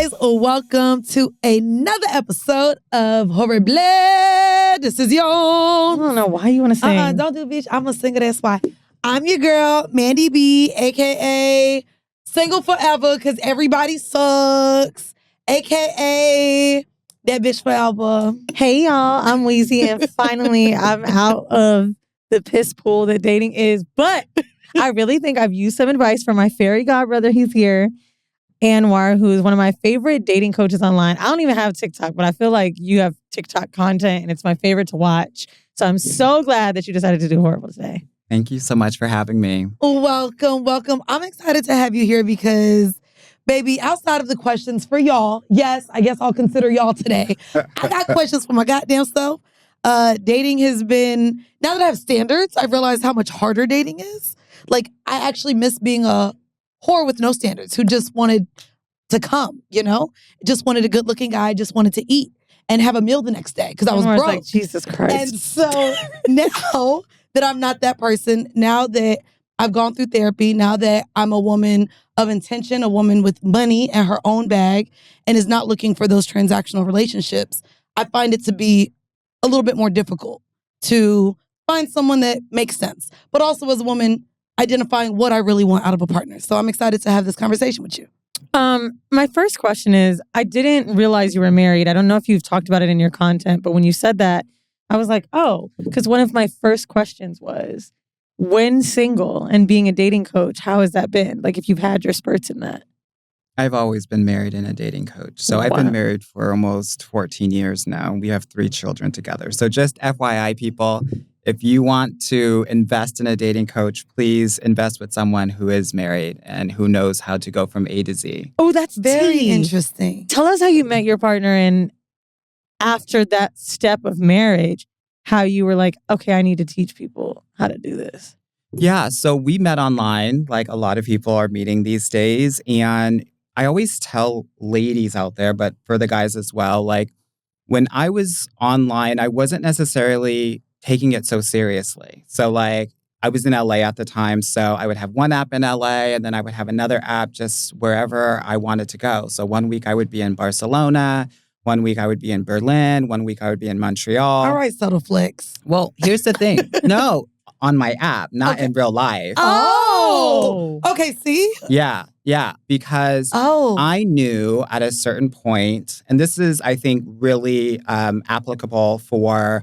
guys. Welcome to another episode of Horrible. This is your... I don't know why you want to sing. Don't do bitch. I'm a singer, that's why. I'm your girl, Mandy B, a.k.a. Single Forever, because everybody sucks, a.k.a. That bitch forever. Hey, y'all. I'm Weezy, and finally, I'm out of the piss pool that dating is. But I really think I've used some advice from my fairy godbrother. He's here, Anwar, who is one of my favorite dating coaches online. I don't even have TikTok, but I feel like you have TikTok content, and it's my favorite to watch. So I'm so glad that you decided to do Horrible today. Thank you so much for having me. Welcome, welcome. I'm excited to have you here because, baby, outside of the questions for y'all, yes, I guess I'll consider y'all today. I got questions for my goddamn self. Dating has been, now that I have standards, I've realized how much harder dating is. Like, I actually miss being a whore with no standards who just wanted to come, you know? Just wanted a good-looking guy, just wanted to eat and have a meal the next day because I was broke. Like, Jesus Christ. And so now that I'm not that person, now that I've gone through therapy, now that I'm a woman of intention, a woman with money and her own bag and is not looking for those transactional relationships, I find it to be a little bit more difficult to find someone that makes sense. But also as a woman, identifying what I really want out of a partner. So I'm excited to have this conversation with you. My first question is, I didn't realize you were married. I don't know if you've talked about it in your content, but when you said that, I was like, oh, because one of my first questions was, when single and being a dating coach, how has that been? Like, if you've had your spurts in that. I've always been married and a dating coach. So I've been married for almost 14 years now. We have 3 children together. So just FYI, people, if you want to invest in a dating coach, please invest with someone who is married and who knows how to go from A to Z. Oh, that's Very tea. interesting. Tell us how you met your partner and after that step of marriage, how you were like, okay, I need to teach people how to do this. Yeah, so we met online, like a lot of people are meeting these days. And I always tell ladies out there, but for the guys as well, like when I was online, I wasn't necessarily taking it so seriously. So like I was in LA at the time, so I would have one app in LA and then I would have another app just wherever I wanted to go. So one week I would be in Barcelona, one week I would be in Berlin, one week I would be in Montreal. All right, subtle flex. Well, here's the thing. No, on my app, not in real life. Oh, okay, see? Yeah, because I knew at a certain point, and this is, I think, really applicable for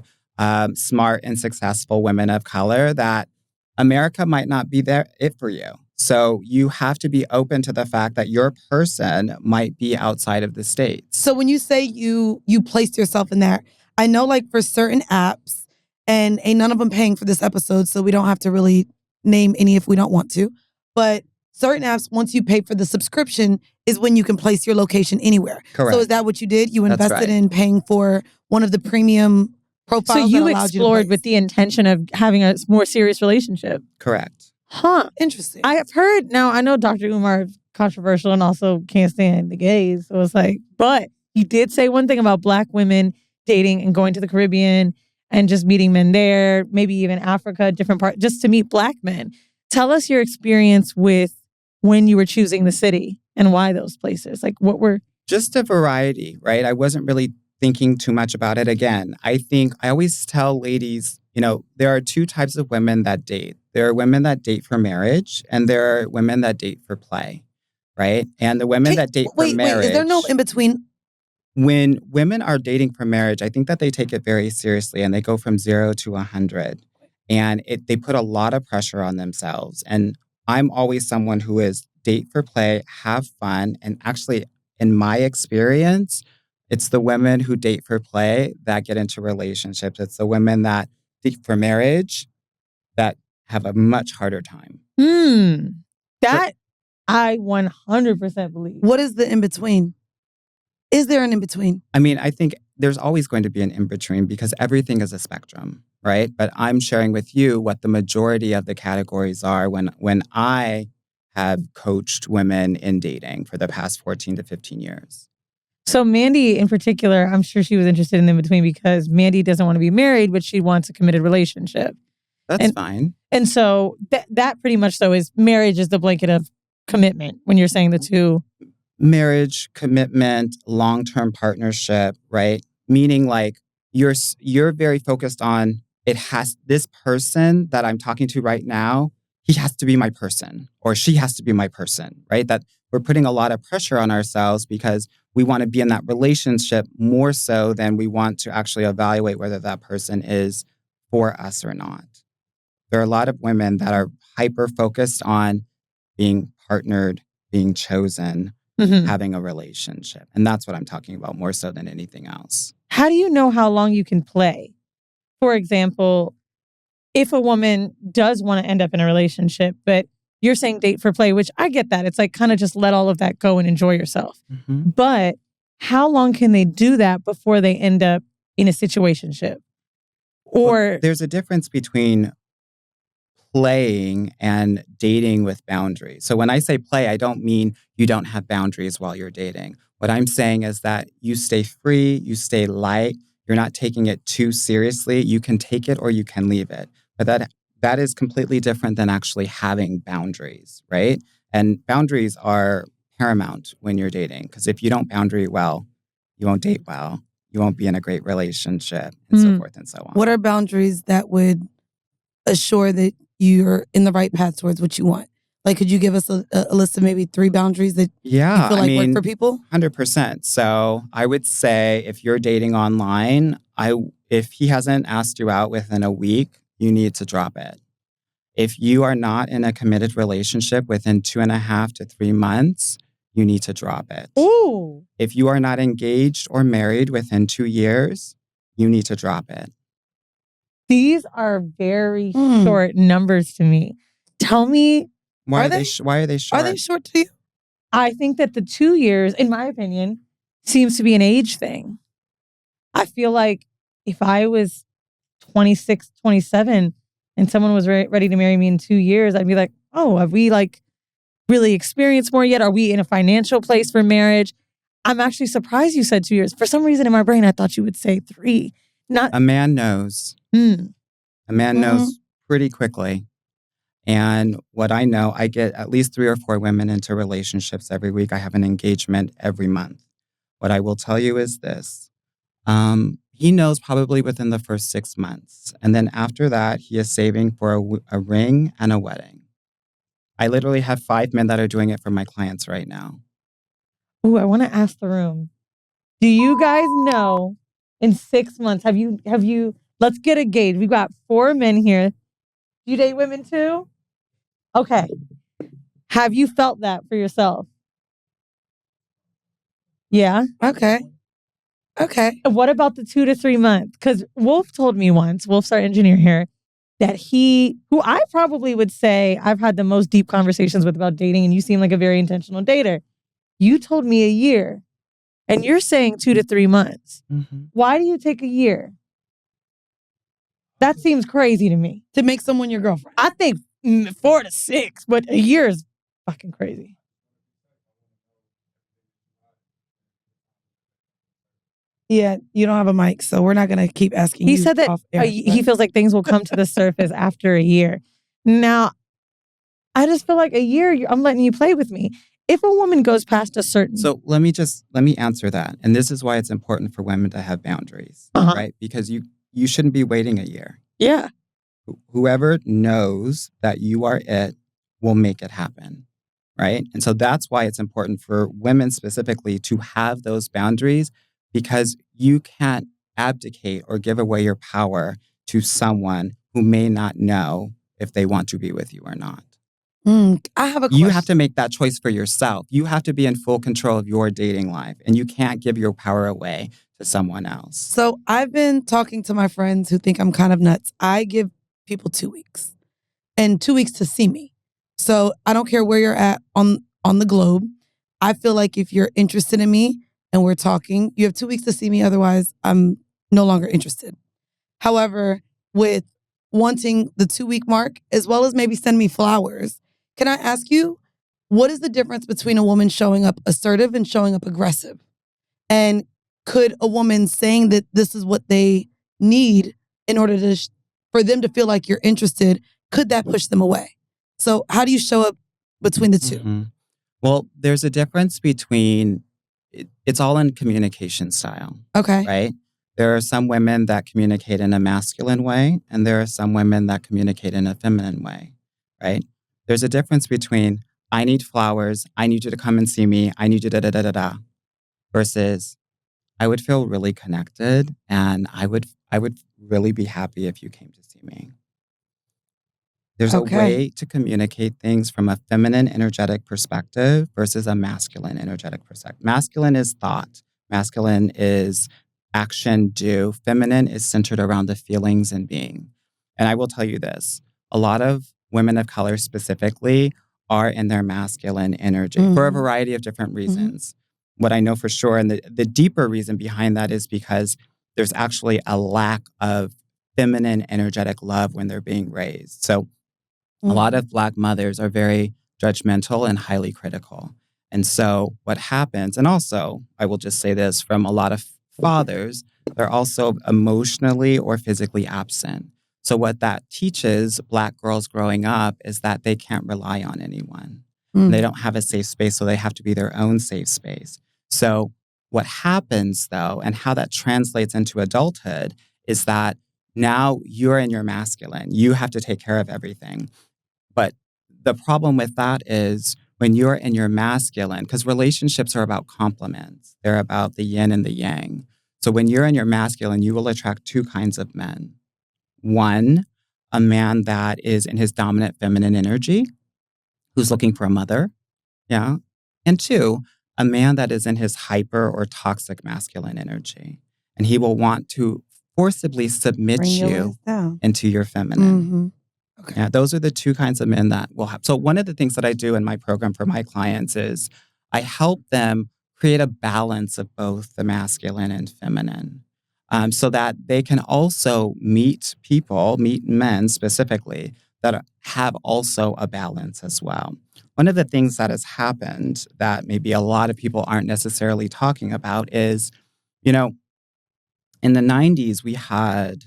smart and successful women of color, that America might not be it for you. So you have to be open to the fact that your person might be outside of the States. So when you say you placed yourself in there, I know like for certain apps, and ain't none of them paying for this episode, so we don't have to really name any if we don't want to, but certain apps, once you pay for the subscription, is when you can place your location anywhere. Correct. So is that what you did? You invested right. in paying for one of the premium profiles. So you that allowed explored you with the intention of having a more serious relationship. Correct. Huh. Interesting. I have heard, now I know Dr. Umar is controversial and also can't stand the gays. So it's like, but he did say one thing about Black women dating and going to the Caribbean and just meeting men there, maybe even Africa, different parts, just to meet Black men. Tell us your experience with when you were choosing the city and why those places. Like what were... Just a variety, right? I wasn't really thinking too much about it. Again, I think I always tell ladies, you know, there are 2 types of women that date. There are women that date for marriage and there are women that date for play, right? And the women that date for marriage... Wait, is there no in between? When women are dating for marriage, I think that they take it very seriously and they go from 0 to 100. And they put a lot of pressure on themselves. And I'm always someone who is date for play, have fun. And actually, in my experience, it's the women who date for play that get into relationships. It's the women that date for marriage that have a much harder time. That I 100% believe. What is the in-between? Is there an in-between? I mean, I think there's always going to be an in-between because everything is a spectrum, right? But I'm sharing with you what the majority of the categories are when I have coached women in dating for the past 14 to 15 years. So Mandy in particular, I'm sure she was interested in between because Mandy doesn't want to be married, but she wants a committed relationship. That's fine. And so that pretty much though is marriage is the blanket of commitment when you're saying the two. marriage, commitment, long-term partnership, right? Meaning like you're very focused on this person that I'm talking to right now, he has to be my person or she has to be my person, right? That we're putting a lot of pressure on ourselves because we want to be in that relationship more so than we want to actually evaluate whether that person is for us or not. There are a lot of women that are hyper focused on being partnered, being chosen, having a relationship. And that's what I'm talking about more so than anything else. How do you know how long you can play? For example, if a woman does want to end up in a relationship, but you're saying date for play, which I get that. It's like kind of just let all of that go and enjoy yourself. But how long can they do that before they end up in a situationship? Or there's a difference between playing and dating with boundaries. So when I say play, I don't mean you don't have boundaries while you're dating. What I'm saying is that you stay free, you stay light, you're not taking it too seriously. You can take it or you can leave it. But that is completely different than actually having boundaries, right? And boundaries are paramount when you're dating because if you don't boundary well, you won't date well, you won't be in a great relationship, and so forth and so on. What are boundaries that would assure that you're in the right path towards what you want? Like, could you give us a list of maybe 3 boundaries that you feel like work for people? 100%. So I would say if you're dating online, if he hasn't asked you out within a week, you need to drop it. If you are not in a committed relationship within 2.5 to 3 months, you need to drop it. Ooh. If you are not engaged or married within 2 years, you need to drop it. These are very short numbers to me. Tell me, why are they short? Are they short to you? I think that the 2 years, in my opinion, seems to be an age thing. I feel like if I was 26, 27 and someone was ready to marry me in 2 years, I'd be like, oh, have we like really experienced more yet? Are we in a financial place for marriage? I'm actually surprised you said 2 years. For some reason in my brain, I thought you would say 3. A man knows. A man knows pretty quickly. And what I know, I get at least 3 or 4 women into relationships every week. I have an engagement every month. What I will tell you is this. He knows probably within the first 6 months. And then after that, he is saving for a ring and a wedding. I literally have 5 men that are doing it for my clients right now. Ooh, I want to ask the room. Do you guys know in 6 months, have you, let's get a gauge. We've got 4 men here. Do you date women too? Okay. Have you felt that for yourself? Yeah. Okay. And what about the 2 to 3 months? Because Wolf told me once, Wolf's our engineer here, that who I probably would say I've had the most deep conversations with about dating, and you seem like a very intentional dater. You told me a year, and you're saying 2 to 3 months. Why do you take a year? That seems crazy to me. To make someone your girlfriend. I think 4 to 6, but a year is fucking crazy. Yeah, you don't have a mic, so we're not going to keep asking you. He said that he feels like things will come to the surface after a year. Now, I just feel like a year, I'm letting you play with me. If a woman goes past a certain... So let me answer that. And this is why it's important for women to have boundaries, right? Because you shouldn't be waiting a year. Yeah. Whoever knows that you are it will make it happen, right? And so that's why it's important for women specifically to have those boundaries, because you can't abdicate or give away your power to someone who may not know if they want to be with you or not. I have a question. You have to make that choice for yourself. You have to be in full control of your dating life, and you can't give your power away to someone else. So I've been talking to my friends who think I'm kind of nuts. I give people 2 weeks and 2 weeks to see me. So I don't care where you're at on the globe. I feel like if you're interested in me and we're talking, you have 2 weeks to see me. Otherwise, I'm no longer interested. However, with wanting the 2-week mark, as well as maybe send me flowers, can I ask you, what is the difference between a woman showing up assertive and showing up aggressive? And could a woman saying that this is what they need in order to for them to feel like you're interested, could that push them away? So how do you show up between the two? Well, there's a difference between, it's all in communication style, Okay. right? There are some women that communicate in a masculine way, and there are some women that communicate in a feminine way, right? There's a difference between, I need flowers, I need you to come and see me, I need you da da da da da, versus I would feel really connected, and I would really be happy if you came to see me. There's a Okay. way to communicate things from a feminine energetic perspective versus a masculine energetic perspective. Masculine is thought. Masculine is action, do. Feminine is centered around the feelings and being. And I will tell you this, a lot of women of color specifically are in their masculine energy for a variety of different reasons. What I know for sure, and the deeper reason behind that is because there's actually a lack of feminine energetic love when they're being raised. So a lot of Black mothers are very judgmental and highly critical. And so what happens, and also I will just say this, from a lot of fathers, they're also emotionally or physically absent. So what that teaches Black girls growing up is that they can't rely on anyone. And they don't have a safe space, so they have to be their own safe space. So what happens though, and how that translates into adulthood, is that now you're in your masculine. You have to take care of everything. But the problem with that is when you're in your masculine, because relationships are about complements, they're about the yin and the yang. So when you're in your masculine, you will attract two kinds of men. One, a man that is in his dominant feminine energy, who's looking for a mother. Yeah. And two, a man that is in his hyper or toxic masculine energy. And he will want to forcibly submit you into your feminine. Okay. Yeah, those are the two kinds of men that will have. So one of the things that I do in my program for my clients is I help them create a balance of both the masculine and feminine, so that they can also meet men specifically, that have also a balance as well. One of the things that has happened that maybe a lot of people aren't necessarily talking about is, in the 90s, we had,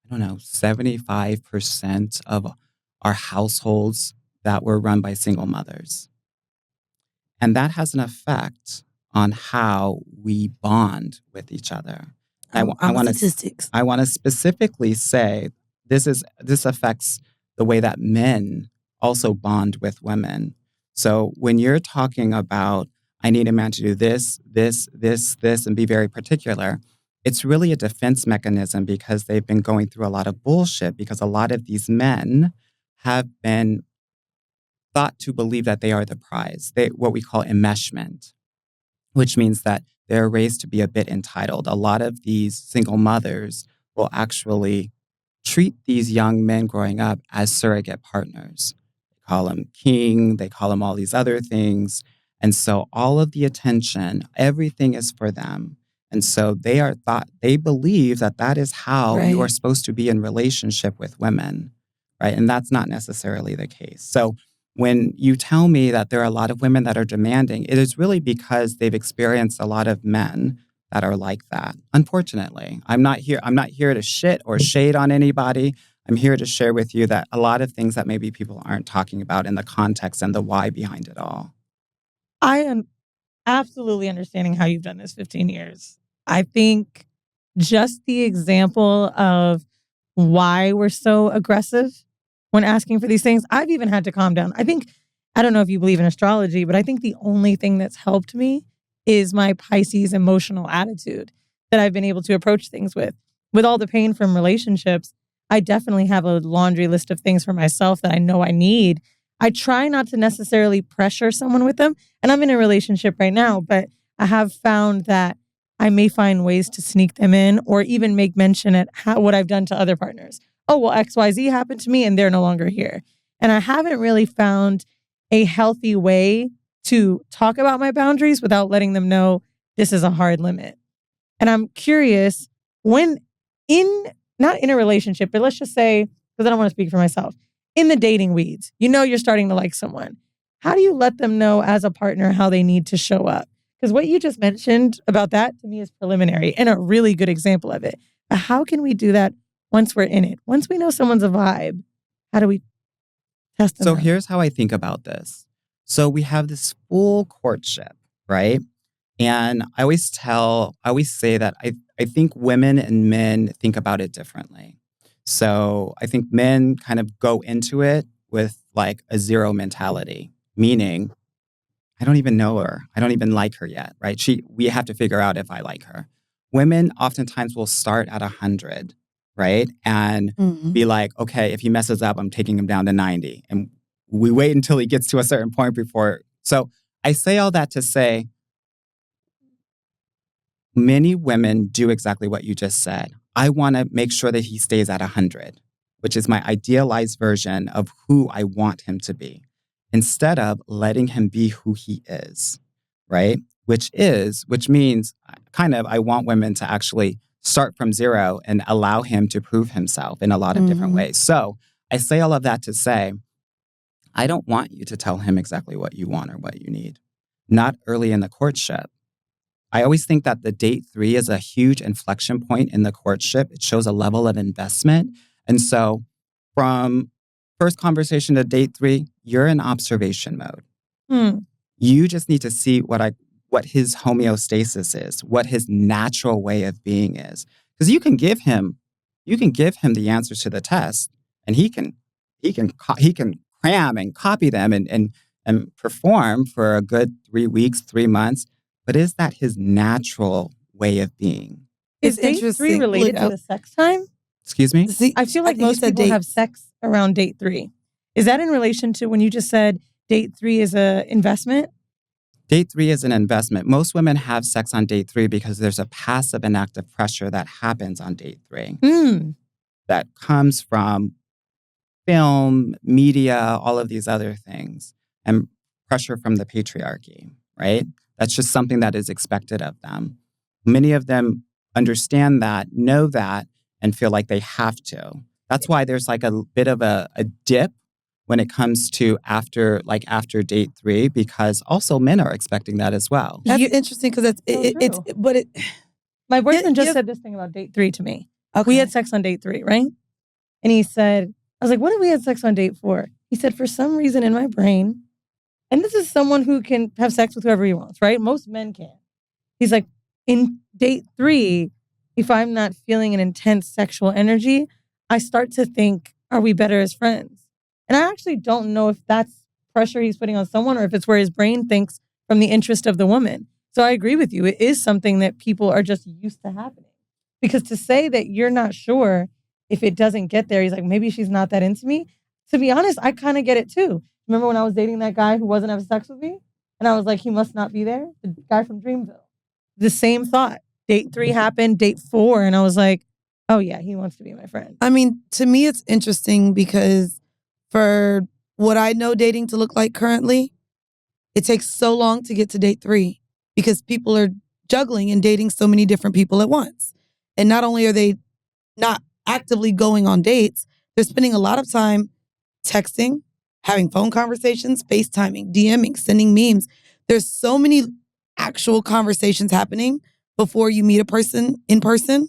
I don't know, 75% of our households that were run by single mothers. And that has an effect on how we bond with each other. I want statistics. to specifically say this affects the way that men also bond with women. So when you're talking about, I need a man to do this, and be very particular, it's really a defense mechanism because they've been going through a lot of bullshit, because a lot of these men have been thought to believe that they are the prize. What we call enmeshment, which means that they're raised to be a bit entitled. A lot of these single mothers will actually treat these young men growing up as surrogate partners. They call them king, they call them all these other things. And so all of the attention, everything is for them. And so they believe that that is how you are supposed to be in relationship with women, right? And that's not necessarily the case. So when you tell me that there are a lot of women that are demanding, it is really because they've experienced a lot of men that are like that. Unfortunately, I'm not here to shit or shade on anybody. I'm here to share with you that a lot of things that maybe people aren't talking about in the context and the why behind it all. I am absolutely understanding how you've done this 15 years. I think just the example of why we're so aggressive when asking for these things, I've even had to calm down. I don't know if you believe in astrology, but I think the only thing that's helped me is my Pisces emotional attitude that I've been able to approach things with. With all the pain from relationships, I definitely have a laundry list of things for myself that I know I need. I try not to necessarily pressure someone with them. And I'm in a relationship right now, but I have found that I may find ways to sneak them in or even make mention at what I've done to other partners. Oh, well, XYZ happened to me and they're no longer here. And I haven't really found a healthy way to talk about my boundaries without letting them know this is a hard limit. And I'm curious, when not in a relationship, but let's just say, because I don't want to speak for myself, in the dating weeds, you're starting to like someone. How do you let them know as a partner how they need to show up? Because what you just mentioned about that to me is preliminary and a really good example of it. But how can we do that once we're in it? Once we know someone's a vibe, how do we test them So out? here's how I think about this. So we have this full courtship, right? And I always say that I think women and men think about it differently. So I think men kind of go into it with like a zero mentality, meaning I don't even know her. I don't even like her yet, right? We have to figure out if I like her. Women oftentimes will start at 100, right? And be like, okay, if he messes up, I'm taking him down to 90. And we wait until he gets to a certain point before. So I say all that to say, many women do exactly what you just said. I want to make sure that he stays at 100, which is my idealized version of who I want him to be, instead of letting him be who he is, right? Which means kind of I want women to actually start from zero and allow him to prove himself in a lot of different ways. So I say all of that to say, I don't want you to tell him exactly what you want or what you need, not early in the courtship. I always think that the date 3 is a huge inflection point in the courtship. It shows a level of investment. And so from first conversation to date 3, you're in observation mode. You just need to see what his homeostasis is, what his natural way of being is. Because you can give him the answers to the test, and he can cram and copy them and perform for a good 3 weeks, 3 months. But is that his natural way of being? Is date 3 related to the sex time? Excuse me? See, I feel like most people have sex around date 3. Is that in relation to when you just said date 3 is an investment? Date 3 is an investment. Most women have sex on date 3 because there's a passive and active pressure that happens on date 3 that comes from film, media, all of these other things, and pressure from the patriarchy, right? That's just something that is expected of them. Many of them understand that, know that, and feel like they have to. That's why there's like a bit of a dip when it comes to after date 3, because also men are expecting that as well. That's interesting because my boyfriend just said this thing about date 3 to me. Okay. We had sex on date 3, right? And he said, I was like, what did we have sex on date 4? He said, for some reason in my brain, and this is someone who can have sex with whoever he wants, right? Most men can. He's like, in date 3, if I'm not feeling an intense sexual energy, I start to think, are we better as friends? And I actually don't know if that's pressure he's putting on someone or if it's where his brain thinks from the interest of the woman. So I agree with you. It is something that people are just used to happening. Because to say that you're not sure if it doesn't get there, he's like, maybe she's not that into me. To be honest, I kind of get it too. Remember when I was dating that guy who wasn't having sex with me? And I was like, he must not be there? The guy from Dreamville. The same thought. Date 3 happened, date 4. And I was like, oh yeah, he wants to be my friend. I mean, to me, it's interesting because for what I know dating to look like currently, it takes so long to get to date 3 because people are juggling and dating so many different people at once. And not only are they not actively going on dates, they're spending a lot of time texting, having phone conversations, FaceTiming, DMing, sending memes. There's so many actual conversations happening before you meet a person in person.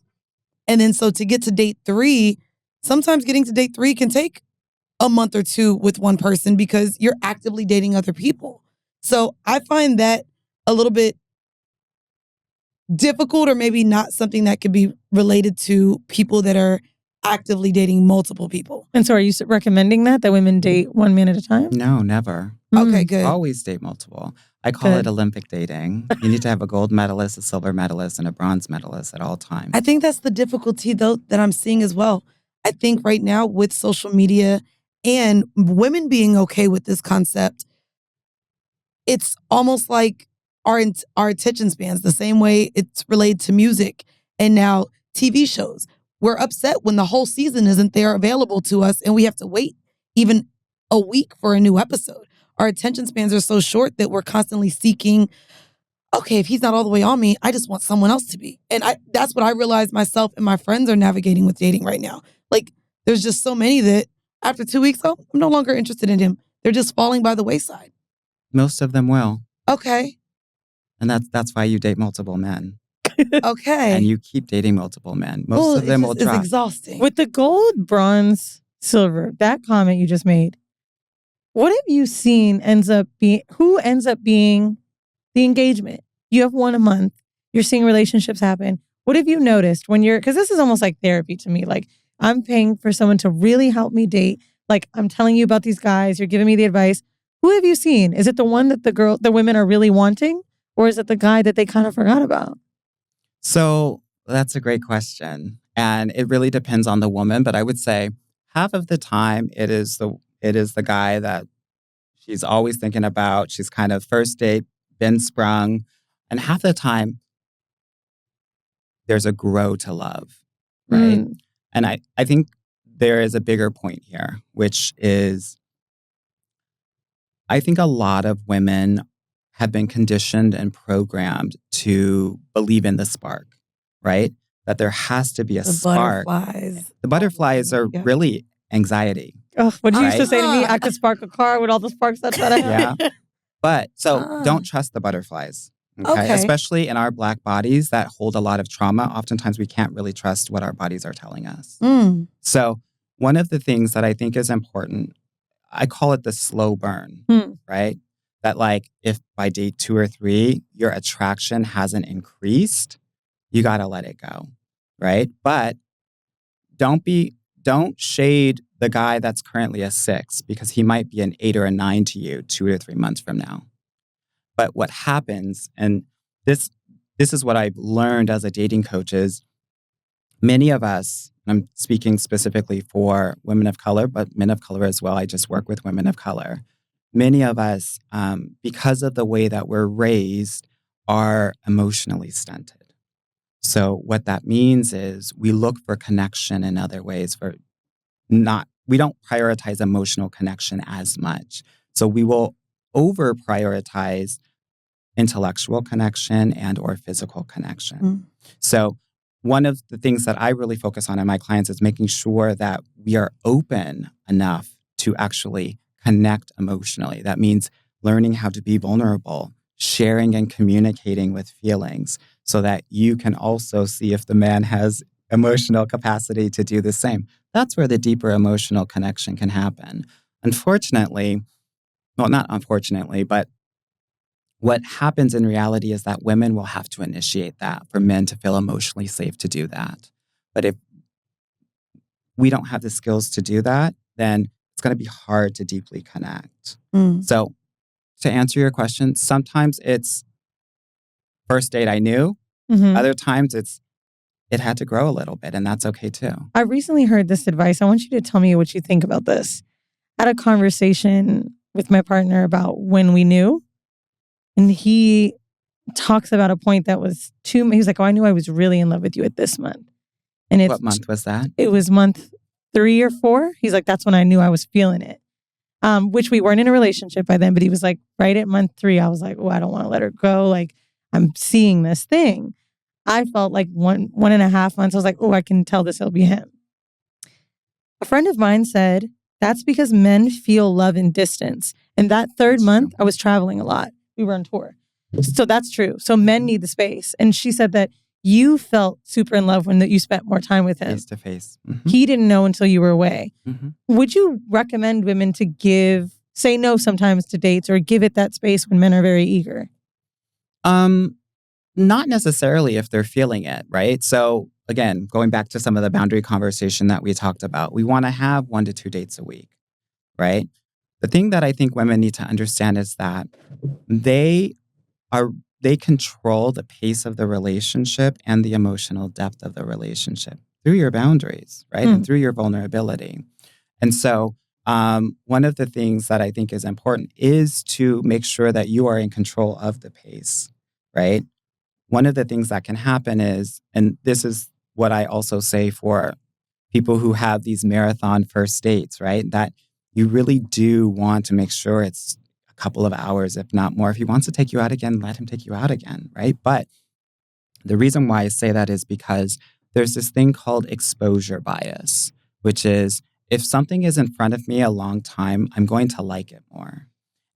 And then so to get to date 3, sometimes getting to date 3 can take a month or 2 with one person because you're actively dating other people. So I find that a little bit difficult, or maybe not something that could be related to people that are actively dating multiple people. And so are you recommending that women date one man at a time? No, never. Okay, good. Always date multiple. I call it Olympic dating. You need to have a gold medalist, a silver medalist, and a bronze medalist at all times. I think that's the difficulty, though, that I'm seeing as well. I think right now with social media and women being okay with this concept, it's almost like our attention spans, the same way it's related to music and now TV shows. We're upset when the whole season isn't there available to us and we have to wait even a week for a new episode. Our attention spans are so short that we're constantly seeking, okay, if he's not all the way on me, I just want someone else to be. And that's what I realize myself and my friends are navigating with dating right now. Like, there's just so many that after 2 weeks, I'm no longer interested in him. They're just falling by the wayside. Most of them will. Okay. And that's why you date multiple men. Okay. And you keep dating multiple men. Most of them will drop. It's exhausting. With the gold, bronze, silver, that comment you just made, What have you seen who ends up being the engagement? You have one a month. You're seeing relationships happen. What have you noticed because this is almost like therapy to me. Like, I'm paying for someone to really help me date. Like, I'm telling you about these guys. You're giving me the advice. Who have you seen? Is it the one that the women are really wanting? Or is it the guy that they kind of forgot about? So that's a great question. And it really depends on the woman. But I would say half of the time it is the guy that she's always thinking about. She's kind of first date, been sprung. And half the time there's a grow to love, right? And I think there is a bigger point here, which is I think a lot of women have been conditioned and programmed to believe in the spark, right? That there has to be a spark. Butterflies. The butterflies are really anxiety. Oh, what you used to right? say to me, I could spark a car with all the sparks that I have. Yeah. But so don't trust the butterflies. Okay. Especially in our Black bodies that hold a lot of trauma. Oftentimes we can't really trust what our bodies are telling us. So one of the things that I think is important, I call it the slow burn, right? That like if by day 2 or 3, your attraction hasn't increased, you got to let it go, right? But don't shade the guy that's currently a 6 because he might be an 8 or a 9 to you 2 or 3 months from now. But what happens, and this is what I've learned as a dating coach, is many of us, and I'm speaking specifically for women of color, but men of color as well. I just work with women of color. Many of us, because of the way that we're raised, are emotionally stunted. So what that means is we look for connection in other ways. We don't prioritize emotional connection as much. So we will over prioritize intellectual connection and or physical connection. So one of the things that I really focus on in my clients is making sure that we are open enough to actually connect emotionally. That means learning how to be vulnerable, sharing and communicating with feelings so that you can also see if the man has emotional capacity to do the same. That's where the deeper emotional connection can happen. Unfortunately, well, not unfortunately, but what happens in reality is that women will have to initiate that for men to feel emotionally safe to do that. But if we don't have the skills to do that, then it's going to be hard to deeply connect. So to answer your question, sometimes it's first date I knew. Other times it had to grow a little bit, and that's okay too. I recently heard this advice. I want you to tell me what you think about this. I had a conversation with my partner about when we knew. And he talks about a point that was he was like, oh, I knew I was really in love with you at this month. And What month was that? It was month 3 or 4. He's like, that's when I knew I was feeling it. Which we weren't in a relationship by then, but he was like, right at month 3, I was like, oh, I don't want to let her go. Like, I'm seeing this thing. I felt like 1.5 months, I was like, oh, I can tell this will be him. A friend of mine said, that's because men feel love in distance. And that 3rd month, I was traveling a lot. We were on tour. So that's true. So men need the space. And she said that you felt super in love when you spent more time with him. Face to face. He didn't know until you were away. Would you recommend women to say no sometimes to dates or give it that space when men are very eager? Not necessarily if they're feeling it, right? So again, going back to some of the boundary conversation that we talked about, we want to have 1 to 2 dates a week, right? The thing that I think women need to understand is that they control the pace of the relationship and the emotional depth of the relationship through your boundaries, right? And through your vulnerability. And so one of the things that I think is important is to make sure that you are in control of the pace, right? One of the things that can happen is, and this is what I also say for people who have these marathon first dates, right? That you really do want to make sure it's a couple of hours, if not more. If he wants to take you out again, let him take you out again, right? But the reason why I say that is because there's this thing called exposure bias, which is if something is in front of me a long time, I'm going to like it more.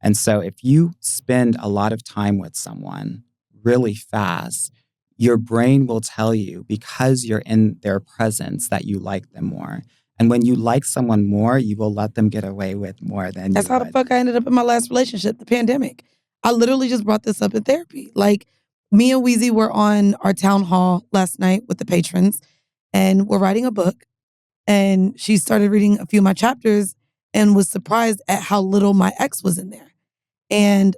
And so if you spend a lot of time with someone really fast, your brain will tell you because you're in their presence that you like them more. And when you like someone more, you will let them get away with more than That's you how the would. fuck I ended up in my last relationship, the pandemic. I literally just brought this up in therapy. Like, me and Weezy were on our town hall last night with the patrons, and we're writing a book. And she started reading a few of my chapters and was surprised at how little my ex was in there. And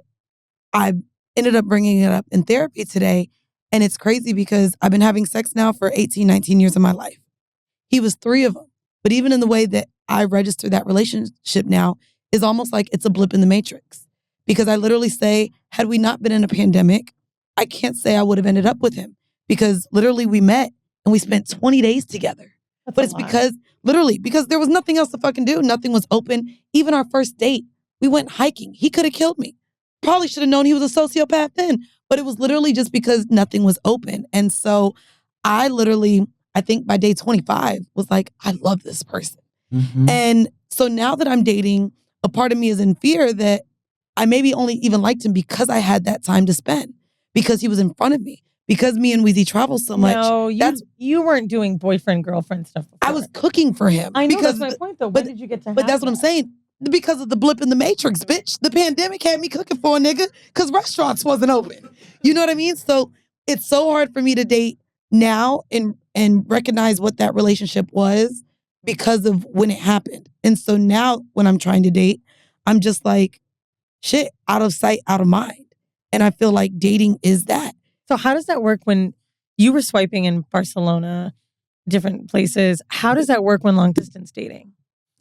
I ended up bringing it up in therapy today. And it's crazy because I've been having sex now for 18, 19 years of my life. He was 3 of them. But even in the way that I register that relationship now is almost like it's a blip in the matrix. Because I literally say, had we not been in a pandemic, I can't say I would have ended up with him. Because literally we met and we spent 20 days together. But it's because, literally, because there was nothing else to fucking do. Nothing was open. Even our first date, we went hiking. He could have killed me. Probably should have known he was a sociopath then. But it was literally just because nothing was open. And so I literally, I think by day 25 was like, I love this person. Mhm. And so now that I'm dating, a part of me is in fear that I maybe only even liked him because I had that time to spend, because he was in front of me, because me and Weezy travel so much. No, you weren't doing boyfriend girlfriend stuff before. I was cooking for him. I know, because that's my point though. When did you get to? But that's what I'm saying. Because of the blip in the matrix, bitch. The pandemic had me cooking for a nigga because restaurants wasn't open. You know what I mean? So it's so hard for me to date now and recognize what that relationship was because of when it happened. And so now when I'm trying to date, I'm just like, shit, out of sight, out of mind. And I feel like dating is that. So how does that work when you were swiping in Barcelona, different places? How does that work when long distance dating?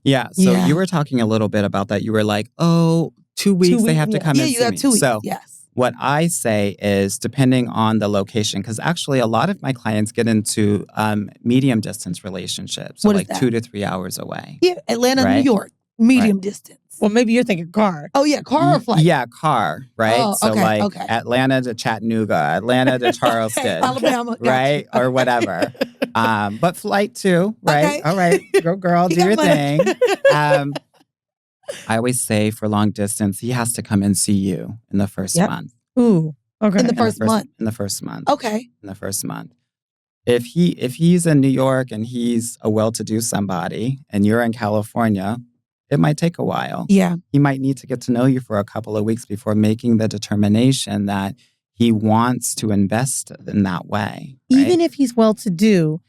Yeah. So you were talking a little bit about that. You were like, oh, 2 weeks, they have to come and see me. Yeah, you got 2 weeks. So yes. what I say is depending on the location, because actually a lot of my clients get into medium distance relationships. So What is like that? 2 to 3 hours away. Yeah, Atlanta, New Right? York, medium distance. Well, maybe you're thinking car. Oh yeah, car or flight? Yeah, car, right? Oh, so okay, like okay. Atlanta to Chattanooga, Atlanta to Charleston, Alabama, gotcha. right? Or whatever. But flight too, right? Okay. All right, go girl, He do got your money. thing. I always say for long distance, he has to come and see you in the first month. Ooh, okay. In the first month. In the first month. Okay. In the first month. If he's in New York and he's a well-to-do somebody and you're in California, it might take a while. Yeah. He might need to get to know you for a couple of weeks before making the determination that he wants to invest in that way. Right? Even if he's well-to-do,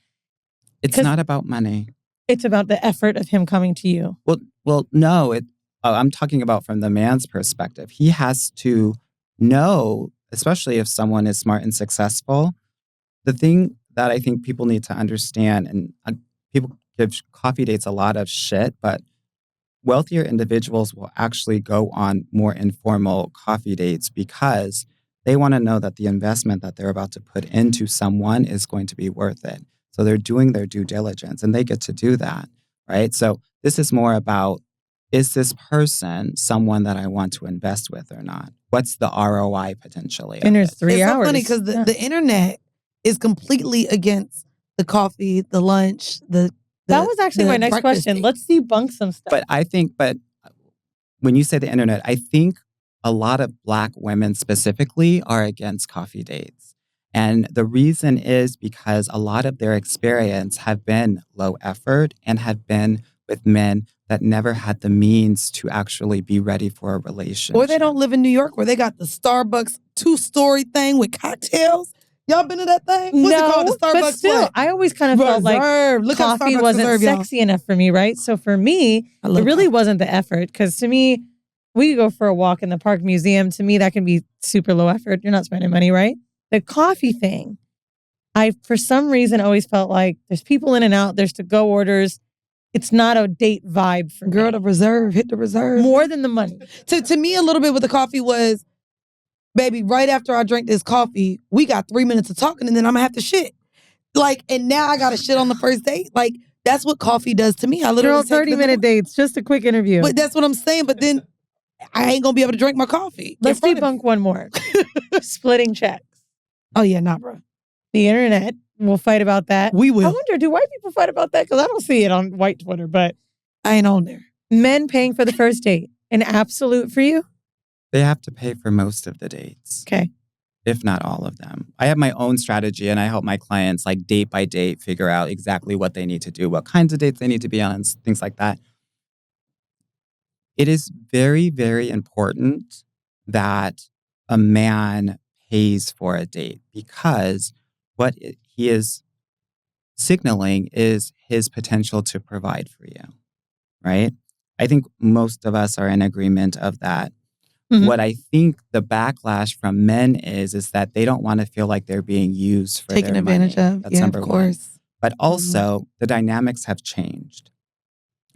it's not about money. It's about the effort of him coming to you. Well, no. I'm talking about from the man's perspective. He has to know, especially if someone is smart and successful. The thing that I think people need to understand, and people give coffee dates a lot of shit, but wealthier individuals will actually go on more informal coffee dates because they want to know that the investment that they're about to put into someone is going to be worth it. So they're doing their due diligence and they get to do that, right? So this is more about, is this person someone that I want to invest with or not? What's the ROI potentially? And there's 3 hours. It's so funny because the internet is completely against the coffee, the lunch, that was actually my next question. Date. Let's debunk some stuff. But when you say the internet, I think a lot of Black women specifically are against coffee dates. And the reason is because a lot of their experience have been low effort and have been with men that never had the means to actually be ready for a relationship. Or they don't live in New York where they got the Starbucks 2-story thing with cocktails. Y'all been to that thing? What's it called? The Starbucks but still, what? I always kind of felt like Look how coffee Starbucks wasn't Reserve, y'all. sexy enough for me, right? So for me, it really wasn't the effort. Because to me, we could go for a walk in the Park Museum. To me, that can be super low effort. You're not spending money, right? The coffee thing, I, for some reason, always felt like there's people in and out. There's to-go orders. It's not a date vibe for me. Girl, the reserve, hit the reserve. More than the money. To me, a little bit with the coffee was, baby, right after I drank this coffee, we got 3 minutes of talking and then I'm gonna have to shit. Like, and now I gotta shit on the first date. Like, that's what coffee does to me. I literally Girl, 30-minute dates, just a quick interview. But that's what I'm saying. But then I ain't gonna be able to drink my coffee. Let's debunk one more. Splitting checks. Oh yeah, nah, bro. The internet will fight about that. We will. I wonder, do white people fight about that? Because I don't see it on white Twitter, but I ain't on there. Men paying for the first date, an absolute for you? They have to pay for most of the dates. Okay. if not all of them. I have my own strategy and I help my clients like date by date figure out exactly what they need to do, what kinds of dates they need to be on, and things like that. It is very, very important that a man pays for a date because what he is signaling is his potential to provide for you, right? I think most of us are in agreement of that. Mhm. What I think the backlash from men is that they don't want to feel like they're being used for Taken their advantage money. of. That's Yeah, number of one. course. But also, the dynamics have changed.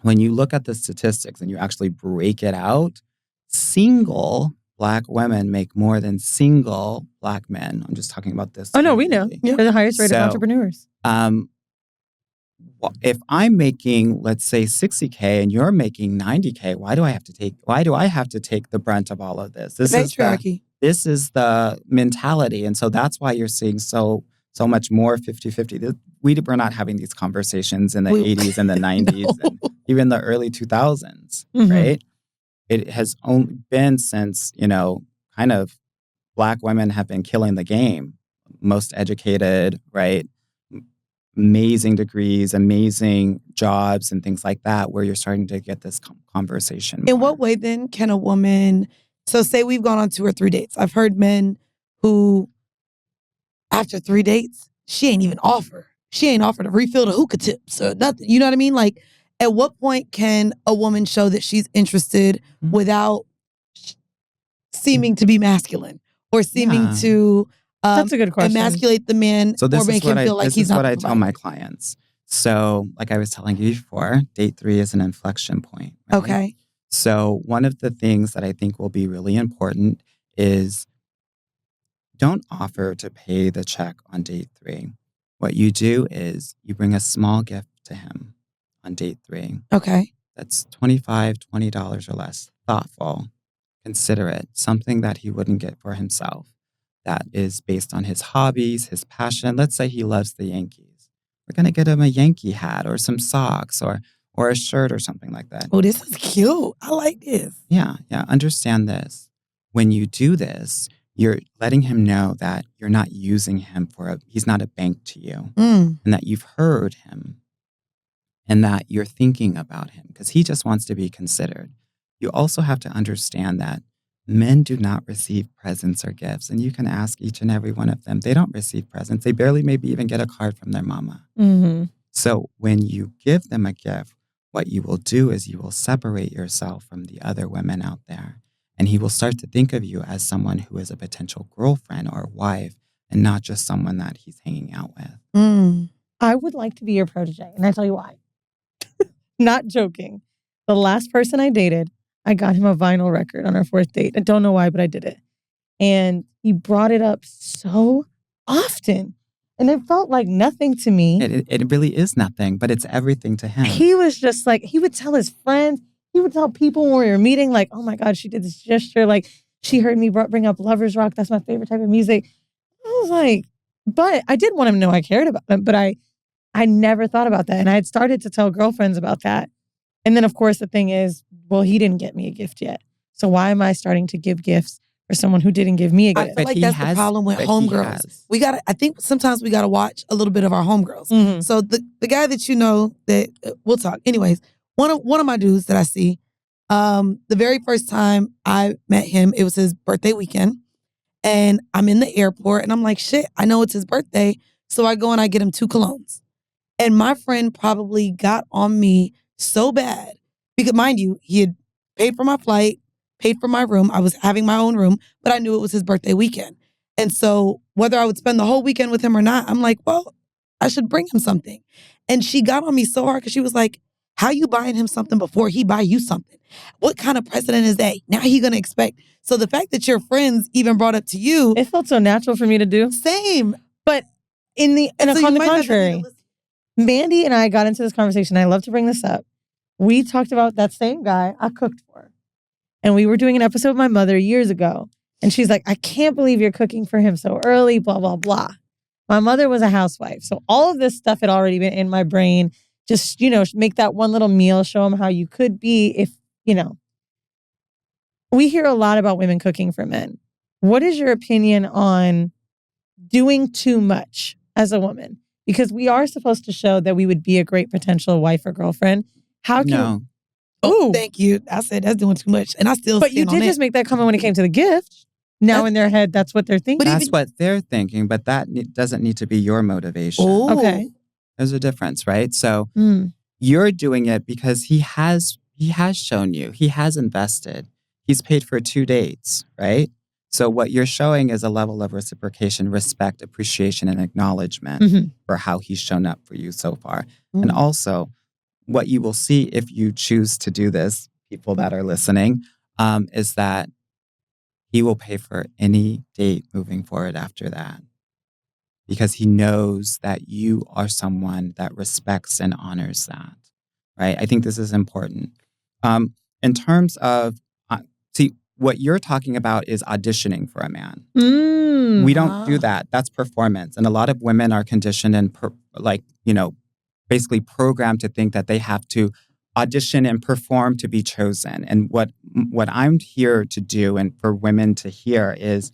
When you look at the statistics and you actually break it out, single Black women make more than single Black men. I'm just talking about this. Oh, no, we know. community. Yeah. They're the highest rated So, entrepreneurs. If I'm making, let's say, 60K and you're making 90K, why do I have to take the brunt of all of this? The patriarchy. This is the mentality. And so that's why you're seeing so much more 50-50. We were not having these conversations in the 80s and the 90s and even the early 2000s, right? It has only been since, kind of Black women have been killing the game. Most educated, right? Amazing degrees, amazing jobs and things like that, where you're starting to get this conversation In more. what way then can a woman, so say we've gone on 2 or 3 dates. I've heard men who, after 3 dates, she ain't even offer. She ain't offered to refill the hookah tips or nothing. You know what I mean? Like, at what point can a woman show that she's interested without seeming to be masculine or seeming to That's a good question. emasculate the man So this or make is what him feel like he's not what I the tell my provider? clients. So, like I was telling you before, date 3 is an inflection point. Right? Okay. So one of the things that I think will be really important is don't offer to pay the check on date 3. What you do is you bring a small gift to him on date 3. Okay. That's $25, $20 or less. Thoughtful, considerate, something that he wouldn't get for himself. That is based on his hobbies, his passion. Let's say he loves the Yankees. We're going to get him a Yankee hat or some socks or a shirt or something like that. Oh, this is cute. I like this. Yeah. Understand this. When you do this, you're letting him know that you're not using him he's not a bank to you, and that you've heard him and that you're thinking about him because he just wants to be considered. You also have to understand that men do not receive presents or gifts, and you can ask each and every one of them. They don't receive presents. They barely maybe even get a card from their mama. So when you give them a gift, what you will do is you will separate yourself from the other women out there. And he will start to think of you as someone who is a potential girlfriend or wife and not just someone that he's hanging out with. I would like to be your protege, and I tell you why. Not joking. The last person I dated, I got him a vinyl record on our 4th date. I don't know why, but I did it. And he brought it up so often. And it felt like nothing to me. It really is nothing, but it's everything to him. He was just like, he would tell his friends, he would tell people when we were meeting, like, oh my God, she did this gesture. Like, she heard me bring up Lovers Rock. That's my favorite type of music. I was like, but I did want him to know I cared about him, but I never thought about that. And I had started to tell girlfriends about that. And then, of course, the thing is, well, he didn't get me a gift yet. So why am I starting to give gifts for someone who didn't give me a gift? I feel like that's the problem with homegirls. I think sometimes we got to watch a little bit of our homegirls. So the guy that you know that we'll talk. Anyways, one of my dudes that I see, the very first time I met him, it was his birthday weekend. And I'm in the airport and I'm like, shit, I know it's his birthday. So I go and I get him 2 colognes. And my friend probably got on me so bad because, mind you, he had paid for my flight, paid for my room. I was having my own room, but I knew it was his birthday weekend. And so whether I would spend the whole weekend with him or not, I'm like, well, I should bring him something. And she got on me so hard because she was like, how you buying him something before he buy you something? What kind of precedent is that? Now he gonna expect. So the fact that your friends even brought up to you. It felt so natural for me to do. Same. But on the contrary, Mandy and I got into this conversation. I love to bring this up. We talked about that same guy I cooked for. And we were doing an episode with my mother years ago. And she's like, I can't believe you're cooking for him so early, blah, blah, blah. My mother was a housewife. So all of this stuff had already been in my brain. Just, make that one little meal, show him how you could be if, we hear a lot about women cooking for men. What is your opinion on doing too much as a woman? Because we are supposed to show that we would be a great potential wife or girlfriend. How can No. Oh, thank you. I said that's doing too much. And I still But you stand on did it. just make that comment when it came to the gift. Now in their head, that's what they're thinking. That's what they're thinking, but that doesn't need to be your motivation. Oh. Okay. There's a difference, right? So Mm. you're doing it because he has shown you, he has invested, he's paid for 2 dates, right? So what you're showing is a level of reciprocation, respect, appreciation, and acknowledgement for how he's shown up for you so far. And also, what you will see if you choose to do this, people that are listening, is that he will pay for any date moving forward after that, because he knows that you are someone that respects and honors that, right? I think this is important. In terms of, see, what you're talking about is auditioning for a man. We don't do that. That's performance. And a lot of women are conditioned and basically programmed to think that they have to audition and perform to be chosen. And what I'm here to do and for women to hear is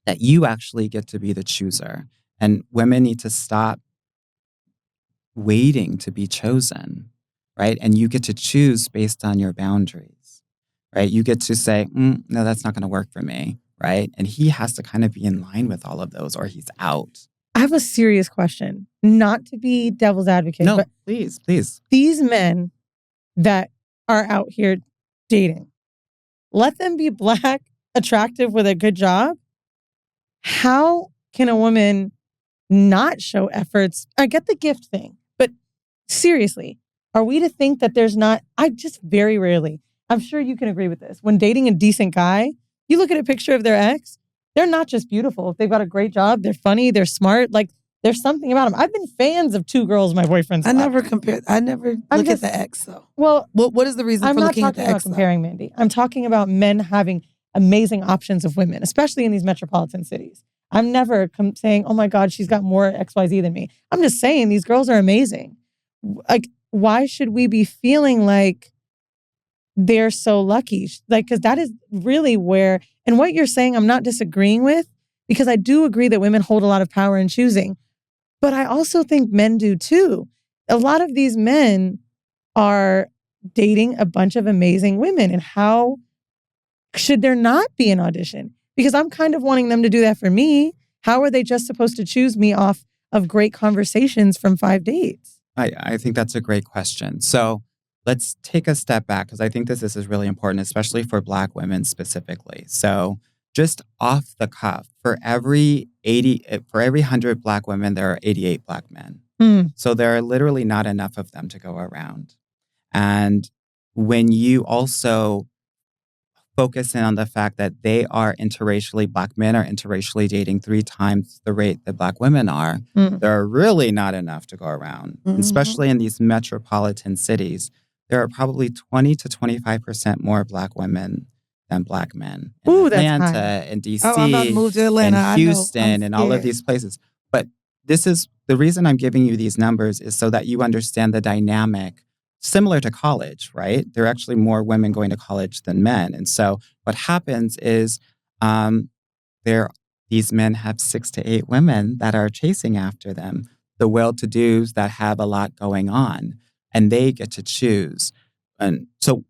that you actually get to be the chooser. And women need to stop waiting to be chosen, right? And you get to choose based on your boundaries, right? You get to say, no, that's not going to work for me, right? And he has to kind of be in line with all of those or he's out. I have a serious question, not to be devil's advocate. No, but please. These men that are out here dating, let them be Black, attractive with a good job. How can a woman not show efforts? I get the gift thing, but seriously, are we to think that there's not, I just very rarely, I'm sure you can agree with this, when dating a decent guy, you look at a picture of their ex, they're not just beautiful. They've got a great job. They're funny. They're smart. Like, there's something about them. I've been fans of 2 girls my boyfriend's I never look at the ex, though. Well, what is the reason for looking at the ex? I'm not talking about comparing, Mandy. I'm talking about men having amazing options of women, especially in these metropolitan cities. I'm never saying, oh my God, she's got more XYZ than me. I'm just saying these girls are amazing. Like, why should we be feeling like they're so lucky? Like, because that is really where, and what you're saying, I'm not disagreeing with, because I do agree that women hold a lot of power in choosing. But I also think men do too. A lot of these men are dating a bunch of amazing women. And how should there not be an audition? Because I'm kind of wanting them to do that for me. How are they just supposed to choose me off of great conversations from 5 dates? I think that's a great question. So let's take a step back, because I think this is really important, especially for Black women specifically. So just off the cuff, for every 100 Black women, there are 88 Black men. So there are literally not enough of them to go around. And when you also focus in on the fact that they are interracially, Black men are interracially dating 3 times the rate that Black women are, there are really not enough to go around. Especially in these metropolitan cities, there are probably 20 to 25% more Black women than Black men. In Atlanta and DC I'm about to move to Atlanta. and Houston and all of these places. But this is the reason I'm giving you these numbers, is so that you understand the dynamic. Similar to college, right? There are actually more women going to college than men. And so what happens is these men have 6 to 8 women that are chasing after them, the well-to-dos that have a lot going on, and they get to choose. And so